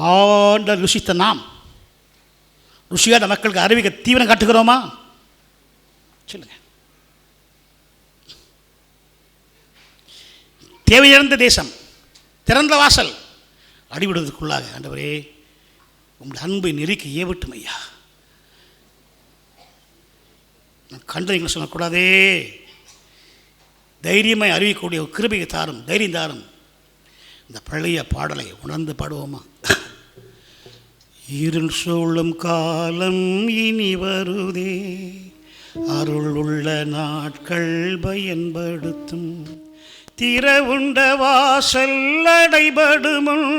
ஆண்ட ருசித்த நாம் ருசியாத மக்களுக்கு அறிவிக்க தீவிரம் காட்டுகிறோமா? சொல்லுங்க. தேவையிழந்த தேசம், திறந்த வாசல், அடிவிடுவதற்குள்ளாக ஆண்டவரே உங்களுடைய அன்பை நெருக்கி ஏவட்டும் ஐயா. நான் கண்டதை சொல்லக்கூடாதே. தைரியமாய் அறிவிக்கக்கூடிய கிருபையை தாரும், தைரியம் தாரும். இந்த பழைய பாடலை உணர்ந்து பாடுவோமா? இருள் சூழும் காலம் இனி வருதே, அருள் உள்ள நாட்கள் பயன்படுத்தும். திறவுண்ட வாசல் அடைபடுமுன்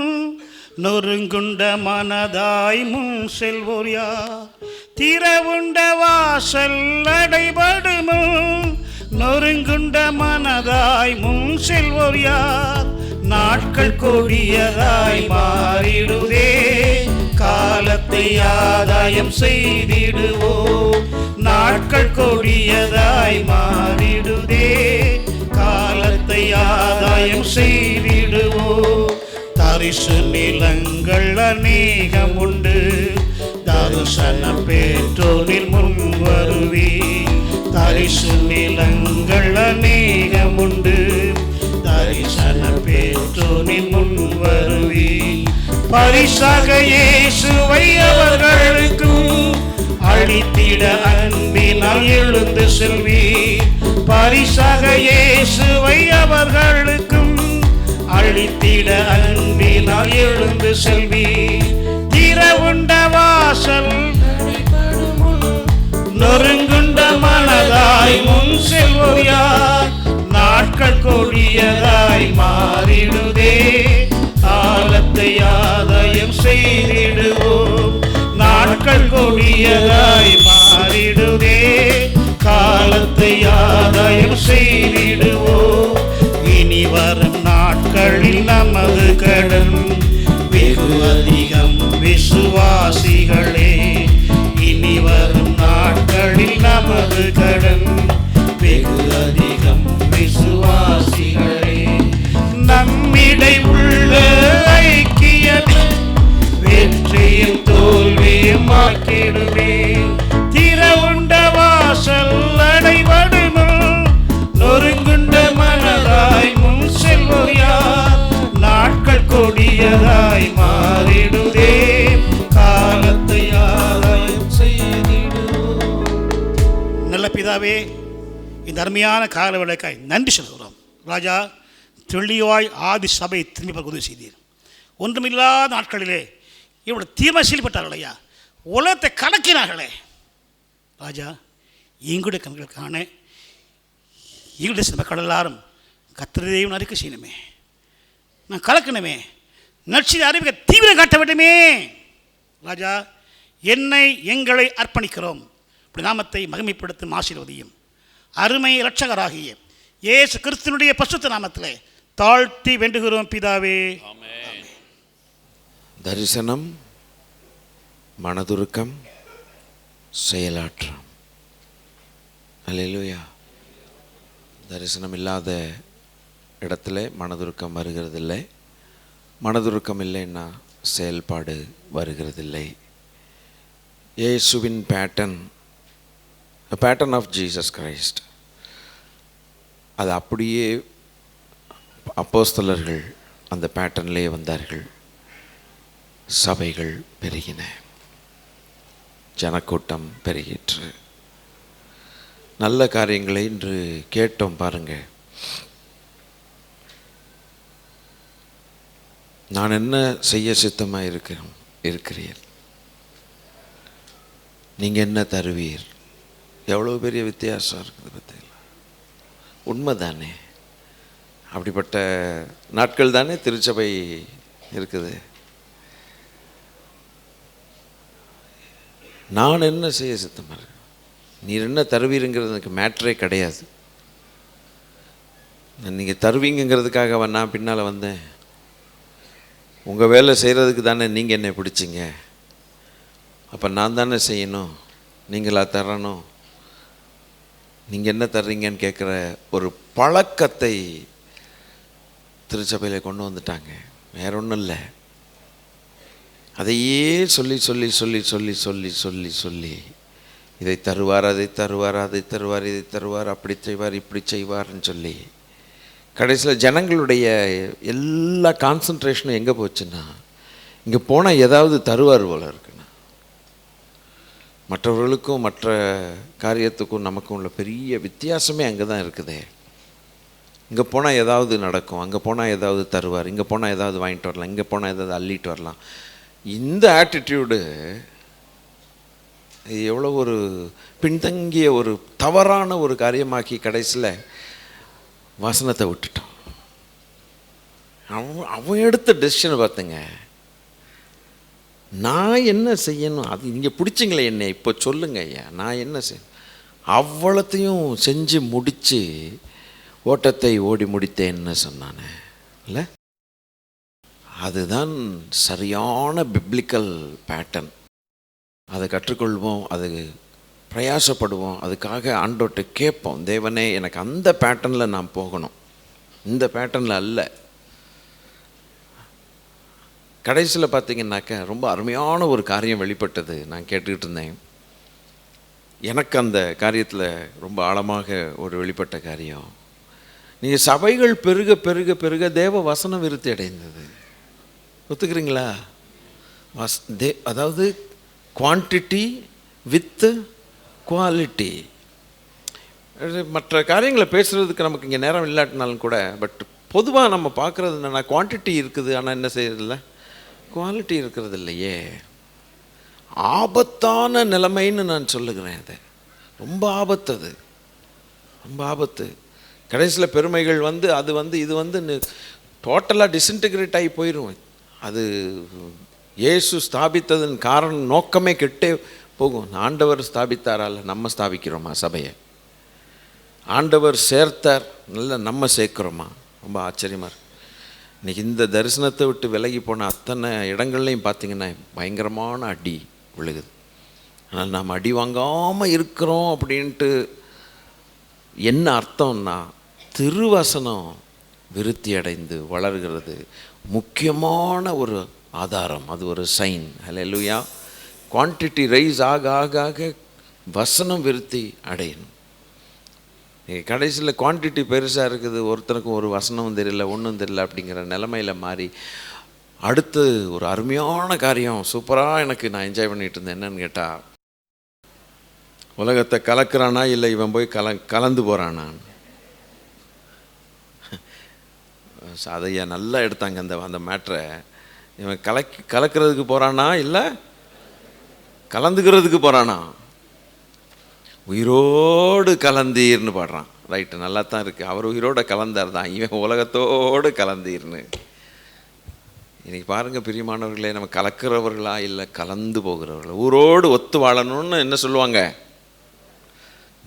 நொறுங்குண்ட மனதாய் முன் செல்வோர் யார்? திறவுண்ட வாசல் அடைபடுமுன் நொறுங்குண்ட மனதாய் முன் செல்வோர் யார்? நாட்கள் கொடியதாய் மாறிடுதே, காலத்தை ஆதாயம் செய்திடுவோம். நாட்கள் கொடியதாய் மாறிடுதே, காலத்தை ஆதாயம் செய்திடுவோம். தரிசு நிலங்கள் அநேகம் உண்டு, தரிசன பெற்றோரில் முன் வருவி. தரிசு நிலங்கள் அநேகம் உண்டு, தரிசன பெற்றோரில் முன் வருவி. பரிசாக இயேசுவை அவர்களுக்கும் அளித்திட அன்பினால் எழுந்து செல்வி. பரிசாக இயேசுவை அவர்களுக்கும் அளித்திட அன்பினால் எழுந்து செல்வி. திறவுண்ட வாசல் நொறுங்குண்ட மனதாய் முன் செல்வோர் யார்? நாட்கள் கொடியதாய் மாறிடுதே, காலத்தை ஆதாயம் செய்திடுவோம். நாட்கள் கொடியதாய் மாறிடுதே, காலத்தை ஆதாயம் செய்திடுவோம். இனி வரும் நாட்களில் நமது கடன் வெகு அதிகம் விசுவாசிகளே. இனி வரும் நாட்களில் நமது கடன் வெகு அதிகம் விசுவாசிகளே. நம்மிடை உள்ள ஐக்கியம் வெற்றியும் தோல்வியும் ஆக்கிடுமே. திறவுண்ட வாசல் அடைபடுமோ நொறுங்குண்ட மனதாய் முன் செல்வோர் யார்? நாட்கள் கொடியதாய் மாறிடுதே, காலத்தை ஆதாயம் செய்திடுவோம். நல்ல பிதாவே, இந்த அருமையான கால விளக்காய் நன்றி சொல்கிறோம். ராஜா, தெளிவாய் ஆதி சபை திரும்பி பார்க்க உதவி செய்தீர். ஒன்றுமில்லாத நாட்களிலே இவ்வளவு தீர்மானம் செயல்பட்டார்கள் ஐயா. உலகத்தை கலக்கினார்களே ராஜா, எங்களுடைய கண்கள் காண எங்களுடைய சில மக்கள் எல்லாரும் கத்திரதையும் அறிக்கை செய்யணுமே, நான் கலக்கணுமே, நற்செய்தி அறிவிக்க தீவிரம் காட்ட வேண்டுமே. ராஜா, என்னை எங்களை அர்ப்பணிக்கிறோம். இப்படி நாமத்தை மகிமைப்படுத்தும் ஆசீர்வதியும். அருமை இரட்சகராகிய இயேசு கிறிஸ்துவினுடைய பரிசுத்த நாமத்திலே தாழ்த்தி வேண்டுகிறோம் பிதாவே. தரிசனம், மனதுருக்கம், செயலாற்றம். அல்லேலூயா. தரிசனம் இல்லாத இடத்துல மனதுருக்கம் வருகிறதில்லை. மனதுருக்கம் இல்லைன்னா செயல்பாடு வருகிறதில்லை. இயேசுவின் pattern, pattern of Jesus Christ, அது அப்படியே அப்போஸ்தலர்கள் அந்த பேட்டர்ன்லேயே வந்தார்கள். சபைகள் பெருகின, ஜனக்கூட்டம் பெருகிற்று. நல்ல காரியங்களை இன்று கேட்டோம் பாருங்க. நான் என்ன செய்ய சித்தமாக இருக்கிறீர், நீங்கள் என்ன தருவீர்? எவ்வளோ பெரிய வித்தியாசம் இருக்குது பார்த்தீங்களா? உண்மை தானே? அப்படிப்பட்ட நாட்கள் தானே திருச்சபை இருக்குது. நான் என்ன செய்ய சித்தமாக இருக்கேன், நீர் என்ன தருவீருங்கிறது எனக்கு மேட்ரே கிடையாது. நீங்கள் தருவீங்கிறதுக்காக நான் பின்னால் வந்தேன். உங்கள் வேலை செய்கிறதுக்கு தானே நீங்கள் என்னை பிடிச்சிங்க. அப்போ நான் தானே செய்யணும், நீங்களா தரணும். நீங்கள் என்ன தர்றீங்கன்னு கேட்குற ஒரு பழக்கத்தை திருச்சபையில் கொண்டு வந்துட்டாங்க. வேற ஒன்றும் இல்லை. அதையே சொல்லி சொல்லி சொல்லி சொல்லி சொல்லி சொல்லி சொல்லி இதை தருவார், அதை தருவார், அதை தருவார், இதை தருவார், அப்படி செய்வார், இப்படி செய்வார்னு சொல்லி கடைசியில் ஜனங்களுடைய எல்லா கான்சன்ட்ரேஷனும் எங்கே போச்சுன்னா, இங்கே போனால் ஏதாவது தருவார் போல இருக்குண்ணா. மற்றவர்களுக்கும் மற்ற காரியத்துக்கும் நமக்கும் உள்ள பெரிய வித்தியாசமே அங்கே தான் இருக்குதே. இங்கே போனால் ஏதாவது நடக்கும், அங்கே போனால் ஏதாவது தருவார், இங்கே போனால் ஏதாவது வாங்கிட்டு வரலாம், இங்கே போனால் ஏதாவது அள்ளிட்டு வரலாம். இந்த ஆட்டிடியூடு எவ்வளோ ஒரு பின்தங்கிய ஒரு தவறான ஒரு காரியமாக்கி கடைசியில் வசனத்தை விட்டுட்டான். அவன் எடுத்த டெசிஷனை பார்த்துங்க. நான் என்ன செய்யணும், அது நீங்கள் பிடிச்சிங்களே என்னை, இப்போ சொல்லுங்க ஐயா, நான் என்ன செய்யணும்? அவ்வளோத்தையும் செஞ்சு முடித்து ஓட்டத்தை ஓடி முடித்தேன்னு சொன்னானே இல்லை, அதுதான் சரியான பிப்ளிக்கல் பேட்டர்ன். அதை கற்றுக்கொள்வோம், அது பிரயாசப்படுவோம், அதுக்காக ஆண்டவர்கிட்ட கேட்போம், தேவனே எனக்கு அந்த பேட்டர்னில் நான் போகணும், இந்த பேட்டர்னில் அல்ல. கடைசியில் பார்த்தீங்கன்னாக்க ரொம்ப அருமையான ஒரு காரியம் வெளிப்பட்டது. நான் கேட்டுக்கிட்டு இருந்தேன், எனக்கு அந்த காரியத்தில் ரொம்ப ஆழமாக ஒரு வெளிப்பட்ட காரியம். நீங்கள் சபைகள் பெருக பெருக பெருக தேவ வசனம் விருத்தி அடைந்தது. ஒத்துக்கிறீங்களா? அதாவது குவான்டிட்டி வித் குவாலிட்டி. மற்ற காரியங்களை பேசுகிறதுக்கு நமக்கு இங்கே நேரம் இல்லாட்டினாலும் கூட, பட் பொதுவாக நம்ம பார்க்குறது என்னென்னா, குவான்டிட்டி இருக்குது, ஆனால் என்ன செய்யறதில்ல, குவாலிட்டி இருக்கிறது இல்லையே. ஆபத்தான நிலைமைன்னு நான் சொல்லுகிறேன். அது ரொம்ப ஆபத்து, அது ரொம்ப ஆபத்து. கடைசியில் பெருமைகள் இது டோட்டலாக டிஸ்இன்டிகிரேட் ஆகி போயிடும். அது இயேசு ஸ்தாபித்ததன் காரணம் நோக்கமே கெட்டே போகும். ஆண்டவர் ஸ்தாபித்தாரால் நம்ம ஸ்தாபிக்கிறோமா சபையை? ஆண்டவர் சேர்த்தார், நல்ல நம்ம சேர்க்குறோமா? ரொம்ப ஆச்சரியமாக இருக்கு. இன்றைக்கி இந்த தரிசனத்தை விட்டு விலகி போன அத்தனை இடங்கள்லையும் பார்த்திங்கன்னா பயங்கரமான அடி விழுகுது. ஆனால் நாம் அடி வாங்காமல் இருக்கிறோம் அப்படின்ட்டு என்ன அர்த்தம்னா, திருவசனம் விருத்தி அடைந்து வளர்கிறது முக்கியமான ஒரு ஆதாரம், அது ஒரு சைன். ஹல்லேலூயா. குவான்டிட்டி ரைஸ் ஆக ஆக ஆக வசனம் விருத்தி அடையணும். கடைசியில் குவான்டிட்டி பெருசாக இருக்குது, ஒருத்தனுக்கும் ஒரு வசனமும் தெரியல, ஒன்றும் தெரியல அப்படிங்கிற நிலைமையில் மாறி அடுத்து ஒரு அருமையான காரியம் சூப்பராக எனக்கு நான் என்ஜாய் பண்ணிகிட்டு இருந்தேன். என்னன்னு கேட்டால், உலகத்தை கலக்கிறானா இல்லை இவன் போய் கலந்து போகிறானான். அதையா நல்லா எடுத்தாங்க அந்த மேட்ரை. இவன் கலக்கிறதுக்கு போகிறானா இல்லை கலந்துக்கிறதுக்கு போகிறானா? உயிரோடு கலந்தீர்னு பாடுறான். ரைட்டு, நல்லா தான் இருக்குது. அவர் உயிரோடு கலந்தார் தான், இவன் உலகத்தோடு கலந்தீர்னு. இன்றைக்கி பாருங்கள் பிரியமானவர்களே, நம்ம கலக்கிறவர்களா இல்லை கலந்து போகிறவர்களா? ஊரோடு ஒத்து வாழணும்னு என்ன சொல்லுவாங்க?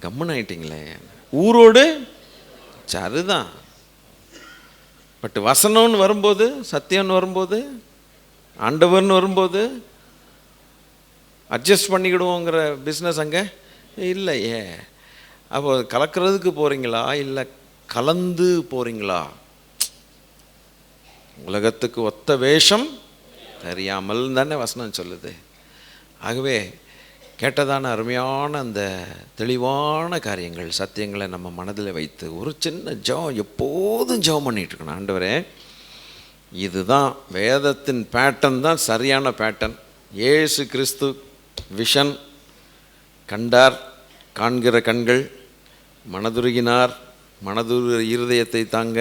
கம்முன்னு ஆயிட்டிங்களே. ஊரோடு சரிதான், பட் வசனம்னு வரும்போது, சத்தியம்னு வரும்போது, ஆண்டவர்னு வரும்போது அட்ஜஸ்ட் பண்ணிக்கிடுவோங்கிற பிஸ்னஸ் அங்கே இல்லையே. அப்போ கலக்கிறதுக்கு போகிறீங்களா இல்லை கலந்து போகிறீங்களா? உலகத்துக்கு ஒத்த வேஷம் தெரியாமல் தானே வசனம் சொல்லுது. ஆகவே கேட்டதான அருமையான அந்த தெளிவான காரியங்கள், சத்தியங்களை நம்ம மனதில் வைத்து ஒரு சின்ன ஜெபம் எப்போதும் ஜெபம் பண்ணிகிட்டு இருக்கணும். ஆண்டவரே, இதுதான் வேதத்தின் பேட்டர்ன், தான் சரியான பேட்டர்ன். இயேசு கிறிஸ்து விஷன் கண்டார், காண்கிற கண்கள், மனதுருகினார், மனதுரு இருதயத்தை தாங்க,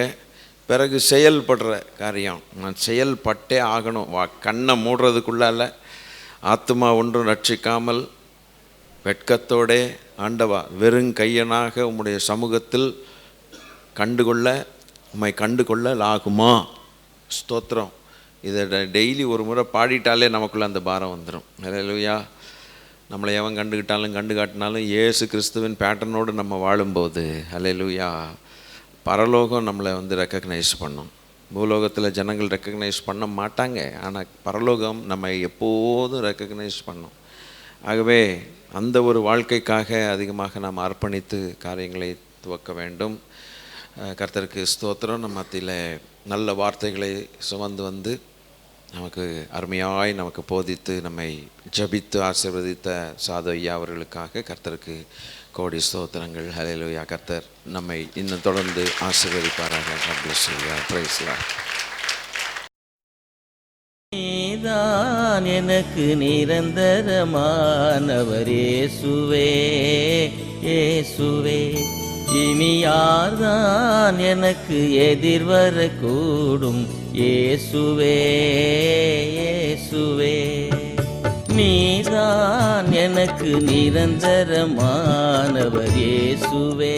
பிறகு செயல்படுற காரியம். நான் செயல்பட்டே ஆகணும். கண்ணை மூடுறதுக்குள்ளால ஆத்மா ஒன்றும் ரட்சிக்காமல் வெட்கத்தோடே, ஆண்டவா வெறுங்கையனாக உம்முடைய சமூகத்தில் உம்மை கண்டுகொள்ள ஆகுமா? ஸ்தோத்திரம். இதை டெய்லி ஒரு முறை பாடிட்டாலே நமக்குள்ளே அந்த பாரம் வந்துடும். ஹல்லேலூயா. நம்மளை எவன் கண்டுக்கிட்டாலும் கண்டுகாட்டினாலும் இயேசு கிறிஸ்துவின் பேட்டர்னோடு நம்ம வாழும்போது, ஹல்லேலூயா, பரலோகம் நம்மளை ரெக்கக்னைஸ் பண்ணும். பூலோகத்தில் ஜனங்கள் ரெக்கக்னைஸ் பண்ண மாட்டாங்க, ஆனால் பரலோகம் நம்ம எப்போதும் ரெக்கக்னைஸ் பண்ணும். ஆகவே அந்த ஒரு வாழ்க்கைக்காக அதிகமாக நாம் அர்ப்பணித்து காரியங்களை துவக்க வேண்டும். கர்த்தருக்கு ஸ்தோத்திரம். நம்ம மத்தியில் நல்ல வார்த்தைகளை சுமந்து வந்து நமக்கு அருமையாய் நமக்கு போதித்து நம்மை ஜபித்து ஆசீர்வதித்த சாது ஐயா அவர்களுக்காக கர்த்தருக்கு கோடி ஸ்தோத்திரங்கள். ஹல்லேலூயா. கர்த்தர் நம்மை இன்னும் தொடர்ந்து ஆசீர்வதிப்பாராக. God bless you. Praise the Lord. நீதான் எனக்கு நிரந்தரமானவர் இயேசுவே, இயேசுவே. இனி யார்தான் எனக்கு எதிர்வரக்கூடும்? இயேசுவே, இயேசுவே. நீதான் எனக்கு நிரந்தரமானவர் இயேசுவே.